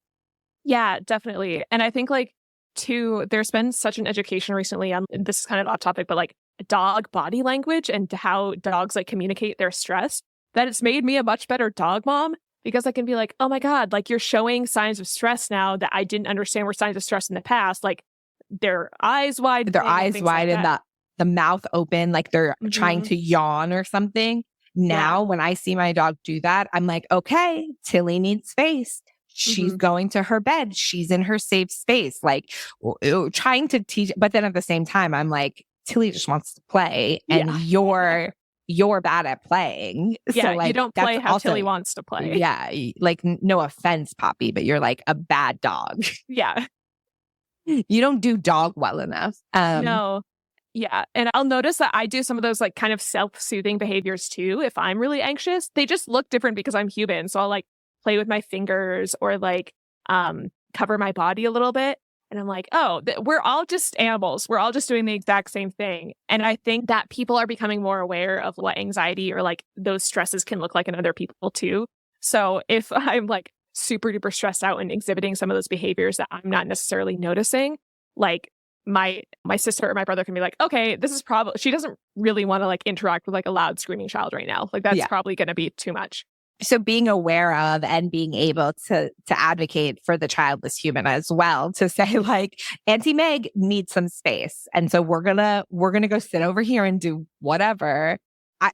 Yeah, definitely. And I think like too, there's been such an education recently on, this is kind of off topic, but like dog body language and how dogs like communicate their stress, that it's made me a much better dog mom. Because I can be like, oh my God, like you're showing signs of stress now that I didn't understand were signs of stress in the past. Like their eyes wide. Their eyes wide and the mouth open, like they're trying to yawn or something. Now, when I see my dog do that, I'm like, okay, Tilly needs space. She's going to her bed. She's in her safe space. Like trying to teach. But then at the same time, I'm like, Tilly just wants to play and you're bad at playing. Yeah, so like, you don't play how Tilly wants to play. Yeah. Like no offense, Poppy, but you're like a bad dog. Yeah. You don't do dog well enough. No. Yeah. And I'll notice that I do some of those like kind of self-soothing behaviors too. If I'm really anxious, they just look different because I'm human. So I'll like play with my fingers or like cover my body a little bit. And I'm like, oh, we're all just animals. We're all just doing the exact same thing. And I think that people are becoming more aware of what anxiety or like those stresses can look like in other people too. So if I'm like super duper stressed out and exhibiting some of those behaviors that I'm not necessarily noticing, like my sister or my brother can be like, okay, this is probably, she doesn't really want to like interact with like a loud screaming child right now. Like that's probably going to be too much. So being aware of and being able to advocate for the childless human as well, to say like, Auntie Megg needs some space. And so we're gonna go sit over here and do whatever.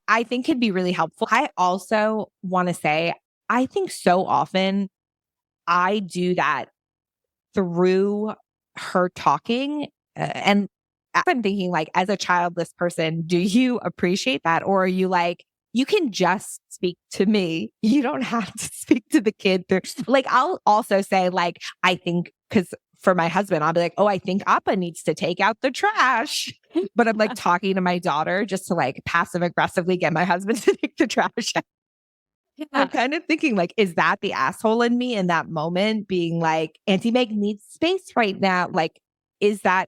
I think could be really helpful. I also want to say, I think so often I do that through her talking. And I'm thinking like, as a childless person, do you appreciate that? Or are you like, you can just speak to me. You don't have to speak to the kid. Like, I'll also say, like, I think, because for my husband, I'll be like, oh, I think Appa needs to take out the trash. But I'm like talking to my daughter just to like passive aggressively get my husband to take the trash out. Yeah. I'm kind of thinking, like, is that the asshole in me in that moment being like, Auntie Megg needs space right now? Like, is that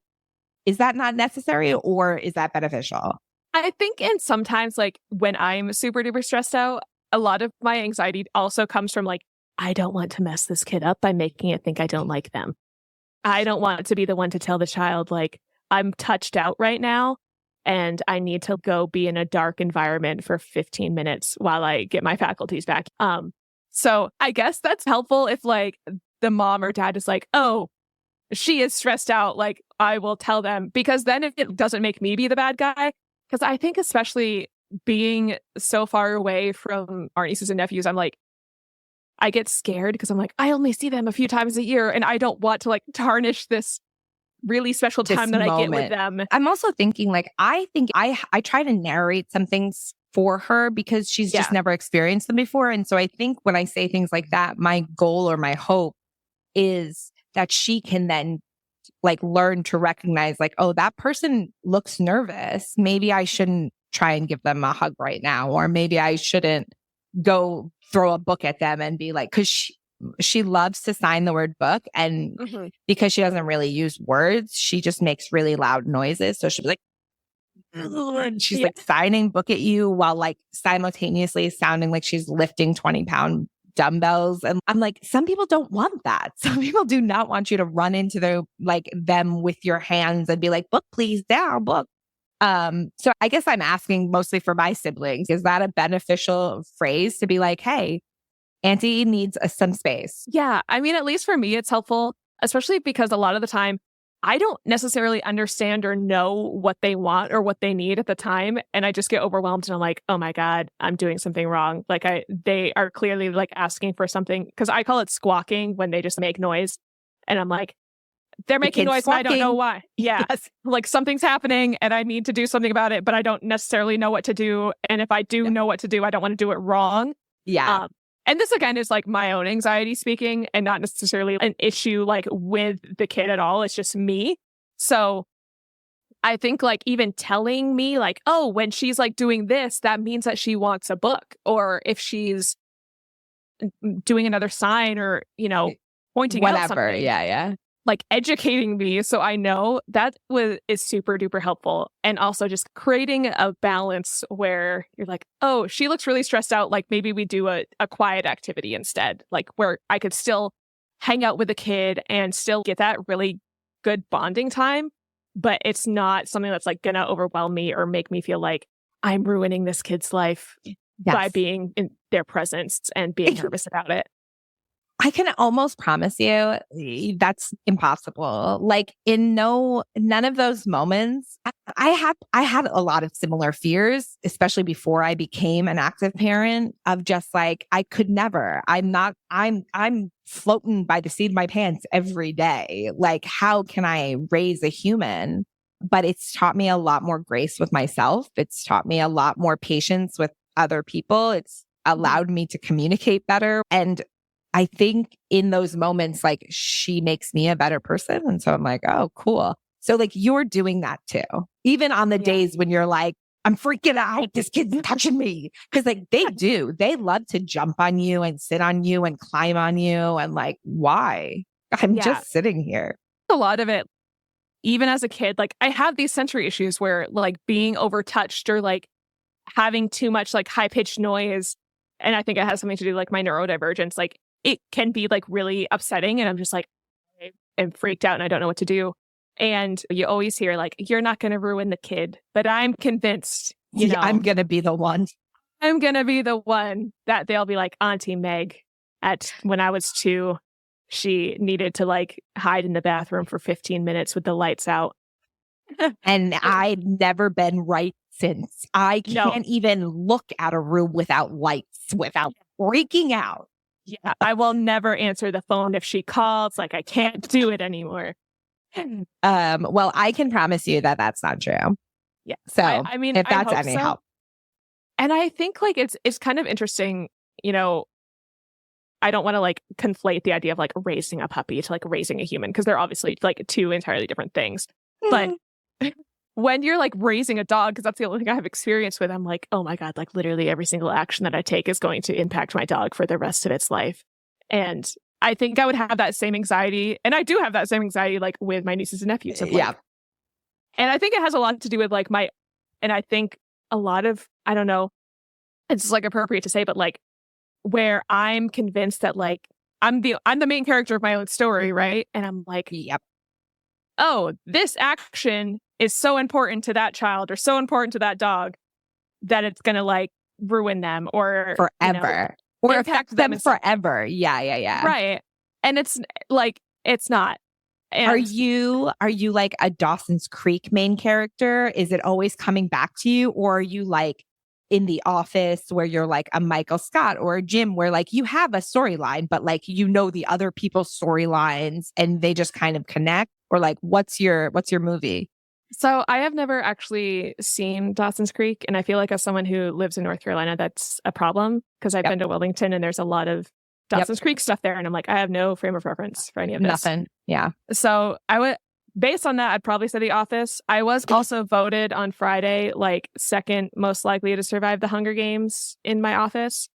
not necessary or is that beneficial? I think, and sometimes like when I'm super duper stressed out, a lot of my anxiety also comes from like, I don't want to mess this kid up by making it think I don't like them. I don't want to be the one to tell the child like, I'm touched out right now and I need to go be in a dark environment for 15 minutes while I get my faculties back. So I guess that's helpful if like the mom or dad is like, oh, she is stressed out. Like I will tell them, because then if it doesn't make me be the bad guy. Because I think especially being so far away from our nieces and nephews, I'm like, I get scared because I'm like, I only see them a few times a year and I don't want to like tarnish this really special time that I get with them. I'm also thinking like, I think I try to narrate some things for her because she's just never experienced them before. And so I think when I say things like that, my goal or my hope is that she can then like learn to recognize like, oh, that person looks nervous. Maybe I shouldn't try and give them a hug right now. Or maybe I shouldn't go throw a book at them and be like, because she loves to sign the word book. And because she doesn't really use words, she just makes really loud noises. So she'll be like, and she's like signing book at you while like simultaneously sounding like she's lifting 20-pound dumbbells. And I'm like, some people don't want that. Some people do not want you to run into them with your hands and be like, book, please, down, book. So I guess I'm asking mostly for my siblings. Is that a beneficial phrase to be like, hey, Auntie needs some space? Yeah. I mean, at least for me, it's helpful, especially because a lot of the time I don't necessarily understand or know what they want or what they need at the time. And I just get overwhelmed and I'm like, oh my God, I'm doing something wrong. Like they are clearly like asking for something, because I call it squawking when they just make noise. And I'm like, they're making noise and I don't know why. Yeah. Yes. Like something's happening and I need to do something about it, but I don't necessarily know what to do. And if I do know what to do, I don't want to do it wrong. Yeah. And this again is like my own anxiety speaking and not necessarily an issue like with the kid at all. It's just me. So I think like even telling me like, oh, when she's like doing this, that means that she wants a book. Or if she's doing another sign or, pointing out something. Yeah. Like educating me so I know, that is super duper helpful. And also just creating a balance where you're like, oh, she looks really stressed out. Like maybe we do a quiet activity instead, like where I could still hang out with the kid and still get that really good bonding time. But it's not something that's like going to overwhelm me or make me feel like I'm ruining this kid's life by being in their presence and being nervous about it. I can almost promise you that's impossible. Like in none of those moments, I had a lot of similar fears, especially before I became an active parent, of just like, I could never, I'm floating by the seat of my pants every day. Like, how can I raise a human? But it's taught me a lot more grace with myself. It's taught me a lot more patience with other people. It's allowed me to communicate better. And I think in those moments, like, she makes me a better person. And so I'm like, oh, cool. So like, you're doing that too, even on the days when you're like, I'm freaking out, this kid's touching me. Cause like they love to jump on you and sit on you and climb on you. And like, why? I'm just sitting here. A lot of it, even as a kid, like I have these sensory issues where like being overtouched or like having too much like high pitched noise. And I think it has something to do with like my neurodivergence. Like, it can be like really upsetting and I'm just like, I'm freaked out and I don't know what to do. And you always hear like, you're not going to ruin the kid, but I'm convinced, I'm going to be the one. I'm going to be the one that they'll be like, Auntie Megg, when I was 2, she needed to like hide in the bathroom for 15 minutes with the lights out. And I'd never been right since. I can't even look at a room without lights, without freaking out. Yeah, I will never answer the phone if she calls. Like, I can't do it anymore. Well, I can promise you that that's not true. Yeah. So I mean, if that's any help. And I think like it's kind of interesting, I don't want to like conflate the idea of like raising a puppy to like raising a human, because they're obviously like two entirely different things. But when you're like raising a dog, because that's the only thing I have experience with, I'm like, oh my God, like literally every single action that I take is going to impact my dog for the rest of its life. And I think I would have that same anxiety. And I do have that same anxiety like with my nieces and nephews. Of, like, and I think it has a lot to do with like and I think a lot of, I don't know, it's like appropriate to say, but like where I'm convinced that like I'm the main character of my own story, right? And I'm like, oh, this action is so important to that child or so important to that dog that it's going to like ruin them or forever or affect them forever. Yeah. Right. And it's like, it's not. And are you like a Dawson's Creek main character? Is it always coming back to you? Or are you like in The Office where you're like a Michael Scott or a Jim where like you have a storyline, but like, the other people's storylines and they just kind of connect? Or like, what's your movie? So I have never actually seen Dawson's Creek. And I feel like as someone who lives in North Carolina, that's a problem because I've been to Wilmington and there's a lot of Dawson's Creek stuff there. And I'm like, I have no frame of reference for any of this. Nothing. Yeah. So based on that, I'd probably say The Office. I was also voted on Friday, like, second most likely to survive the Hunger Games in my office.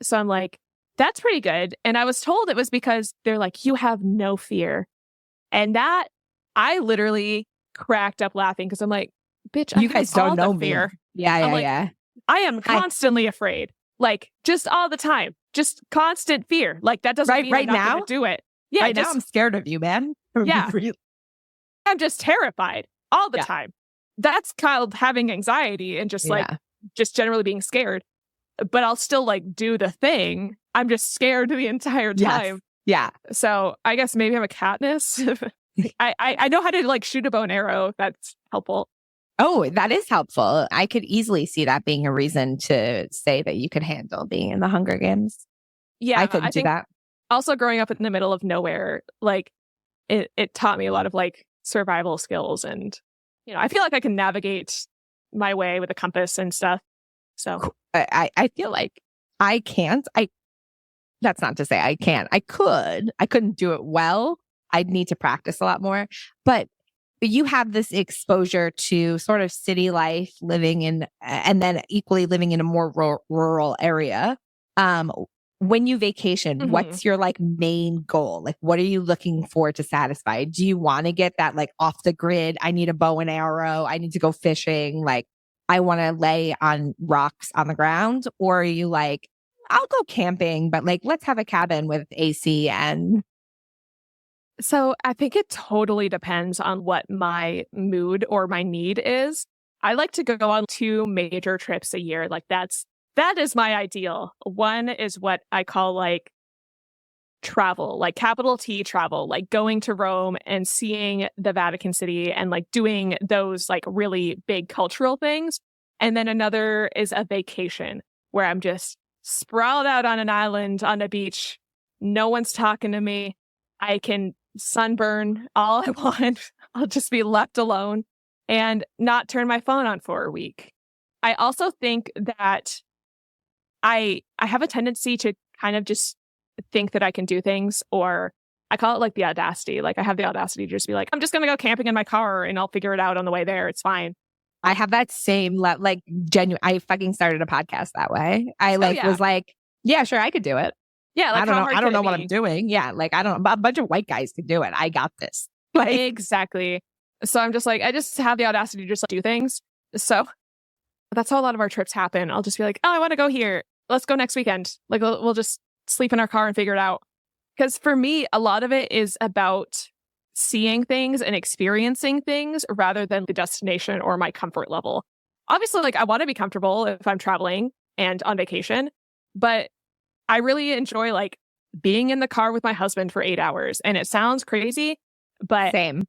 So I'm like, that's pretty good. And I was told it was because they're like, you have no fear. And that, I literally cracked up laughing because I'm like, bitch, You guys don't know fear. Me. Yeah, I'm yeah, like, yeah. I am constantly afraid, like, just all the time, just constant fear. Like, that doesn't mean I'm not going to do it. Yeah, right now I'm scared of you, man. Yeah, I'm just terrified all the time. That's called having anxiety and just like just generally being scared. But I'll still like do the thing. I'm just scared the entire time. Yeah. So I guess maybe I'm a Katniss. I know how to like shoot a bow and arrow. That's helpful. Oh, that is helpful. I could easily see that being a reason to say that you could handle being in the Hunger Games. Yeah, I couldn't do that. Also, growing up in the middle of nowhere, like it taught me a lot of like survival skills, and I feel like I can navigate my way with a compass and stuff. So I feel like I can't. That's not to say I can't. I couldn't do it well. I'd need to practice a lot more. But you have this exposure to sort of city life, living in, and then equally living in a more rural area. When you vacation, what's your like main goal? Like, what are you looking for to satisfy? Do you want to get that like off the grid? I need a bow and arrow. I need to go fishing. Like, I want to lay on rocks on the ground. Or are you like, I'll go camping, but like, let's have a cabin with AC and. So I think it totally depends on what my mood or my need is. I like to go on 2 major trips a year. Like that is my ideal. One is what I call like travel, like capital T travel, like going to Rome and seeing the Vatican City and like doing those like really big cultural things. And then another is a vacation where I'm just sprawled out on an island on a beach. No one's talking to me. I can sunburn all I want. I'll just be left alone and not turn my phone on for a week. I also think that I have a tendency to kind of just think that I can do things, or I call it like the audacity. Like I have the audacity to just be like, I'm just going to go camping in my car and I'll figure it out on the way there. It's fine. I have that same like genuine. I fucking started a podcast that way. I was like, yeah, sure, I could do it. Yeah, like I don't know what I'm doing. Yeah, like a bunch of white guys could do it. I got this. Like exactly. So I'm just like, I just have the audacity to just like, do things. So that's how a lot of our trips happen. I'll just be like, oh, I want to go here. Let's go next weekend. Like we'll just sleep in our car and figure it out. Because for me, a lot of it is about seeing things and experiencing things rather than the destination or my comfort level. Obviously, like I want to be comfortable if I'm traveling and on vacation, but I really enjoy like being in the car with my husband for 8 hours. And it sounds crazy, but same.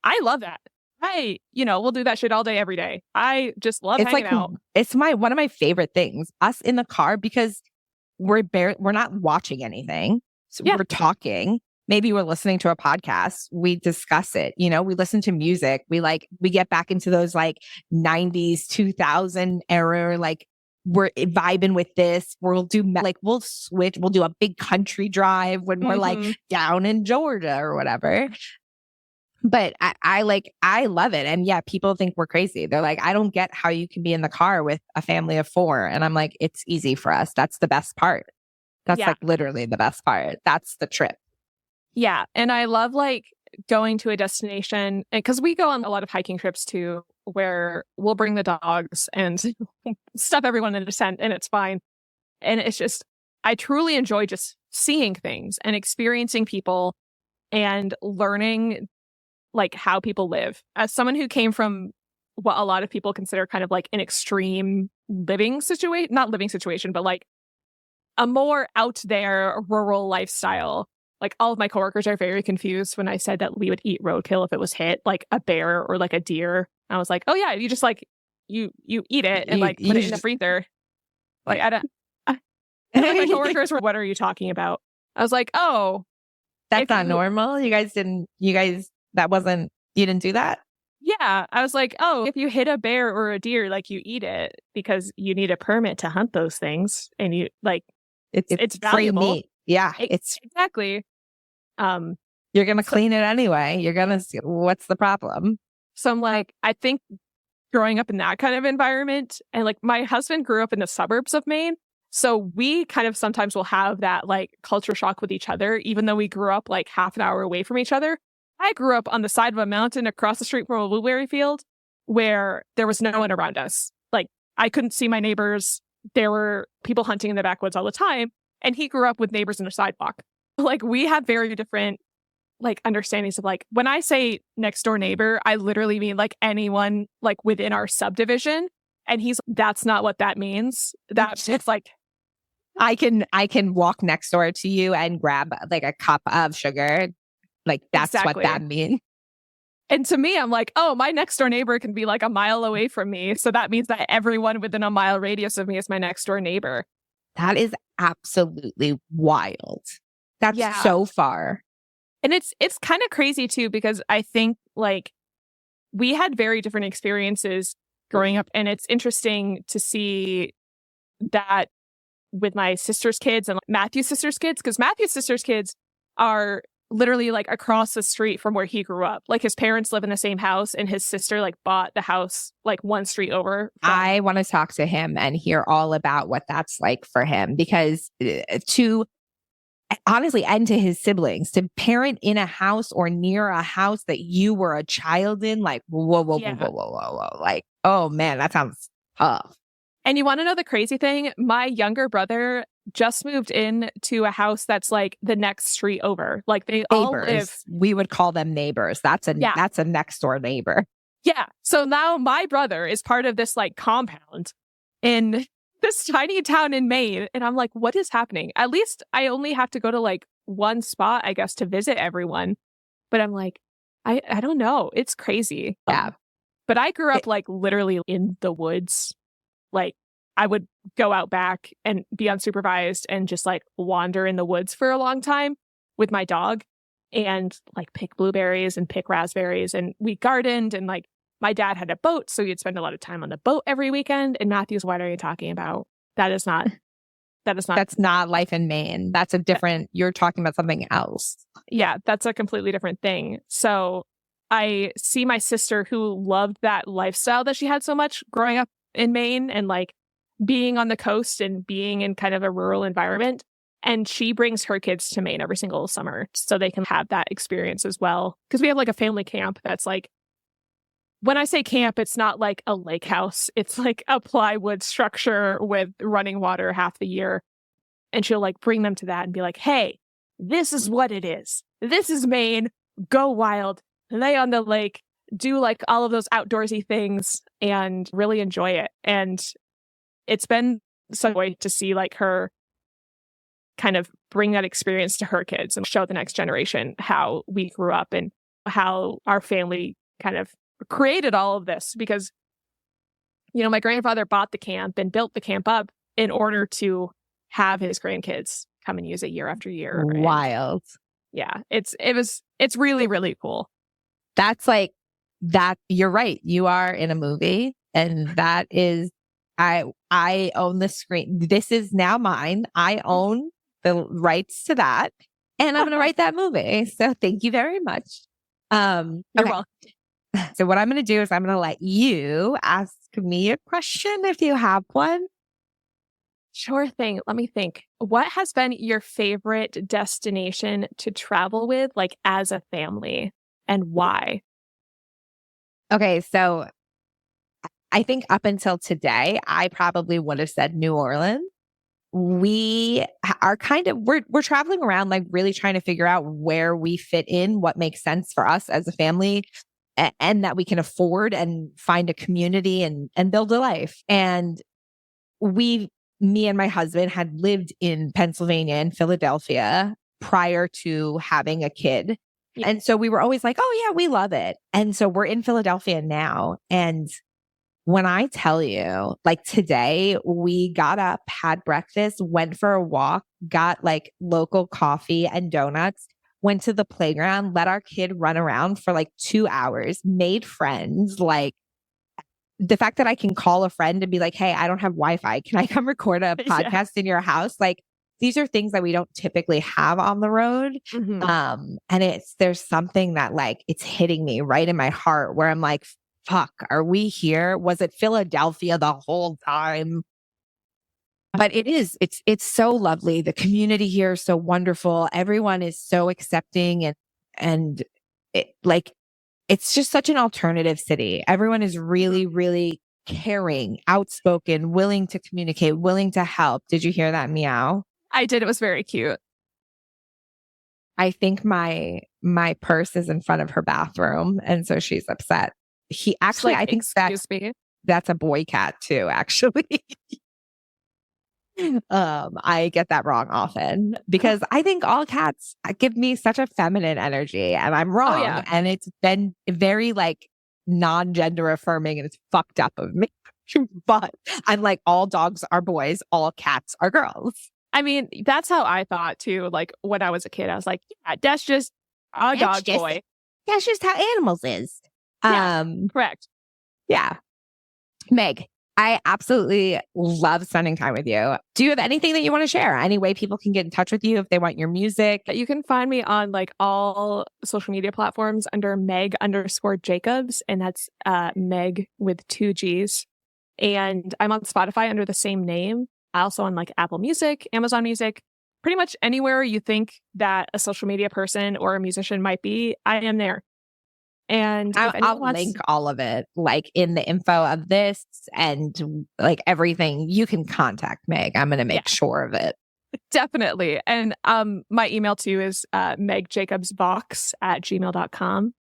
I love that. We'll do that shit all day, every day. I just love hanging out. It's one of my favorite things, us in the car, because we're not watching anything. So we're talking. Maybe we're listening to a podcast. We discuss it. We listen to music. We get back into those like 90s, 2000 era, like we're vibing with this. We'll switch. We'll do a big country drive when we're like down in Georgia or whatever. But I love it. And yeah, people think we're crazy. They're like, I don't get how you can be in the car with a family of 4. And I'm like, it's easy for us. That's the best part. That's like literally the best part. That's the trip. Yeah. And I love like going to a destination, because we go on a lot of hiking trips too, where we'll bring the dogs and stuff everyone in a tent, and it's fine. And it's just, I truly enjoy just seeing things and experiencing people and learning like how people live. As someone who came from what a lot of people consider kind of like an extreme living situation, not living situation, but like a more out there rural lifestyle. Like all of my coworkers are very confused when I said that we would eat roadkill if it was hit, like a bear or like a deer. I was like, oh yeah, you just like you eat it and like put it in the freezer. Like my coworkers were, what are you talking about? I was like, oh, that's not normal. You didn't do that? Yeah. I was like, oh, if you hit a bear or a deer, like you eat it because you need a permit to hunt those things, and you like it's valuable. Free meat. Yeah, it's exactly. You're going to clean it anyway. You're going to see what's the problem. So I'm like, I think growing up in that kind of environment, and like my husband grew up in the suburbs of Maine. So we kind of sometimes will have that like culture shock with each other, even though we grew up like half an hour away from each other. I grew up on the side of a mountain across the street from a blueberry field where there was no one around us. Like I couldn't see my neighbors. There were people hunting in the backwoods all the time. And he grew up with neighbors in a sidewalk. Like we have very different like understandings of like, when I say next door neighbor, I literally mean like anyone like within our subdivision. And that's not what that means. That's it's like, I can walk next door to you and grab like a cup of sugar. Like that's exactly what that means. And to me, I'm like, oh, my next door neighbor can be like a mile away from me. So that means that everyone within a mile radius of me is my next door neighbor. That is absolutely wild. That's so far. And it's kind of crazy too, because I think like we had very different experiences growing up. And it's interesting to see that with my sister's kids and Matthew's sister's kids, because Matthew's sister's kids are literally like across the street from where he grew up. Like his parents live in the same house and his sister like bought the house like one street over. I want to talk to him and hear all about what that's like for him, because to honestly, and to his siblings, to parent in a house or near a house that you were a child in, like, whoa. Like, oh man, that sounds tough. And you want to know the crazy thing? My younger brother just moved in to a house that's like the next street over. Like they all live. We would call them neighbors. That's a next door neighbor. Yeah. So now my brother is part of this like compound in this tiny town in Maine. And I'm like, what is happening? At least I only have to go to like one spot, I guess, to visit everyone. But I'm like, I don't know. It's crazy. Yeah. But I grew up like literally in the woods. Like I would go out back and be unsupervised and just like wander in the woods for a long time with my dog and like pick blueberries and pick raspberries. And we gardened, and like my dad had a boat. So you'd spend a lot of time on the boat every weekend. And Matthew's, what are you talking about? That's not life in Maine. That's a different, you're talking about something else. Yeah, that's a completely different thing. So I see my sister who loved that lifestyle that she had so much growing up in Maine and like being on the coast and being in kind of a rural environment. And she brings her kids to Maine every single summer so they can have that experience as well. Because we have like a family camp that's like, when I say camp, it's not like a lake house. It's like a plywood structure with running water half the year. And she'll like bring them to that and be like, hey, this is what it is. This is Maine. Go wild. Lay on the lake. Do like all of those outdoorsy things and really enjoy it. And it's been such a joy to see like her kind of bring that experience to her kids and show the next generation how we grew up and how our family kind of created all of this. Because, you know, my grandfather bought the camp and built the camp up in order to have his grandkids come and use it year after year. Wild. Yeah, it's really, really cool. That's like, that you're right. You are in a movie, and that is, I own the screen. This is now mine. I own the rights to that, and I'm going to write that movie. So thank you very much. You're welcome. So what I'm going to do is I'm going to let you ask me a question if you have one. Sure thing. Let me think. What has been your favorite destination to travel with, like as a family, and why? Okay, so I think up until today, I probably would have said New Orleans. We are we're traveling around, like really trying to figure out where we fit in, what makes sense for us as a family, and that we can afford and find a community and build a life. And me and my husband had lived in Pennsylvania and Philadelphia prior to having a kid. Yeah. And so we were always like, oh yeah, we love it. And so we're in Philadelphia now. And when I tell you, like today, we got up, had breakfast, went for a walk, got like local coffee and donuts, went to the playground, let our kid run around for like 2 hours, made friends. Like the fact that I can call a friend and be like, hey, I don't have Wi-Fi. Can I come record a podcast in your house? Like these are things that we don't typically have on the road. And there's something that like, it's hitting me right in my heart where I'm like, fuck, are we here? Was it Philadelphia the whole time? But it's so lovely. The community here is so wonderful. Everyone is so accepting and it's just such an alternative city. Everyone is really, really caring, outspoken, willing to communicate, willing to help. Did you hear that meow? I did. It was very cute. I think my purse is in front of her bathroom, and so she's upset. He actually, like, I think that's a boy cat too, actually. I get that wrong often because I think all cats give me such a feminine energy, and I'm wrong. Oh, yeah. And it's been very like non-gender affirming, and it's fucked up of me. But I'm like, all dogs are boys, all cats are girls. I mean, that's how I thought too. Like when I was a kid, I was like, yeah, that's just a dog boy. That's just how animals is. Yeah, correct. Yeah. Meg, I absolutely love spending time with you. Do you have anything that you want to share? Any way people can get in touch with you if they want your music? You can find me on like all social media platforms under Megg_Jacobs. And that's Meg with 2 G's. And I'm on Spotify under the same name. Also on like Apple Music, Amazon Music, pretty much anywhere you think that a social media person or a musician might be, I am there. And I'll link all of it, like in the info of this and like everything. You can contact Meg. I'm going to make sure of it. Definitely. And my email too is meggjacobsbox@gmail.com.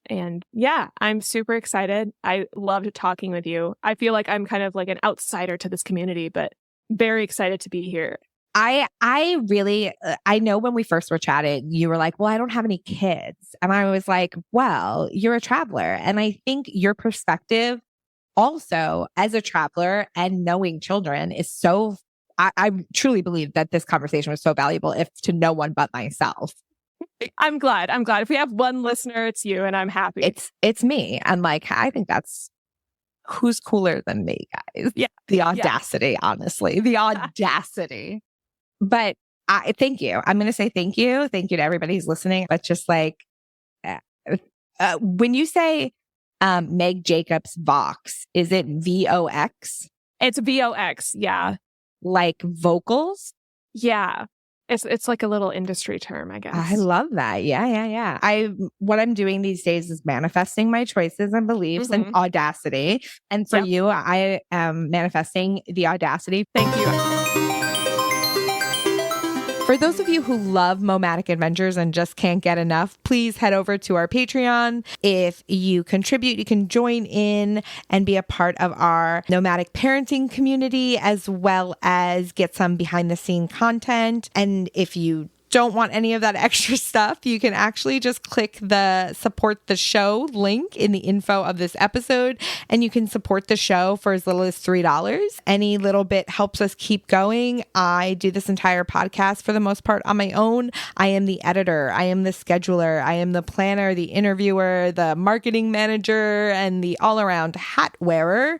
And yeah, I'm super excited. I loved talking with you. I feel like I'm kind of like an outsider to this community, but very excited to be here. I really, I know when we first were chatting, you were like, well, I don't have any kids. And I was like, well, you're a traveler. And I think your perspective also as a traveler and knowing children is so, I truly believe that this conversation was so valuable if to no one but myself. I'm glad. If we have one listener, it's you, and I'm happy. It's me. And like, I think that's who's cooler than me, guys. Yeah. The audacity, honestly, the audacity. But thank you. I'm going to say thank you. Thank you to everybody who's listening. But just like, when you say Megg Jacobs Vox, is it VOX? It's VOX. Yeah. Like vocals? Yeah. It's like a little industry term, I guess. I love that. Yeah. What I'm doing these days is manifesting my choices and beliefs and audacity. And for you, I am manifesting the audacity. Thank you. For those of you who love Nomadic Adventures and just can't get enough, please head over to our Patreon. If you contribute, you can join in and be a part of our nomadic parenting community, as well as get some behind the scene content. And if you don't want any of that extra stuff, you can actually just click the support the show link in the info of this episode, and you can support the show for as little as $3. Any little bit helps us keep going. I do this entire podcast for the most part on my own. I am the editor. I am the scheduler. I am the planner, the interviewer, the marketing manager, and the all-around hat wearer.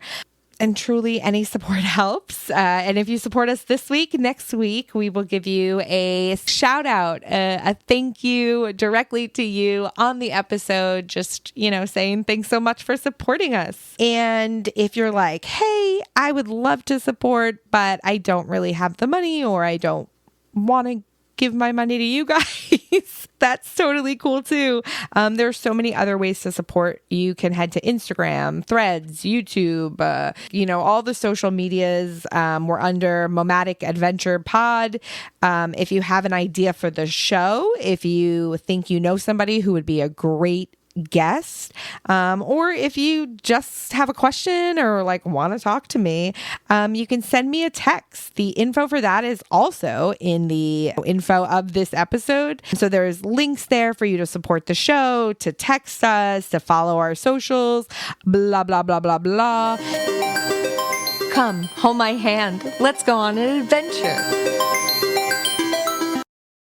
And truly, any support helps. And if you support us this week, next week, we will give you a shout out, a thank you directly to you on the episode, just, saying thanks so much for supporting us. And if you're like, hey, I would love to support, but I don't really have the money, or I don't want to give my money to you guys, that's totally cool too. There are so many other ways to support. You can head to Instagram, Threads, YouTube, all the social medias. We're under Nomadic Adventure Pod. If you have an idea for the show, if you think you know somebody who would be a great guest, or if you just have a question or like want to talk to me, you can send me a text. The info for that is also in the info of this episode. So there's links there for you to support the show, to text us, to follow our socials, blah, blah, blah, blah, blah. Come, hold my hand. Let's go on an adventure.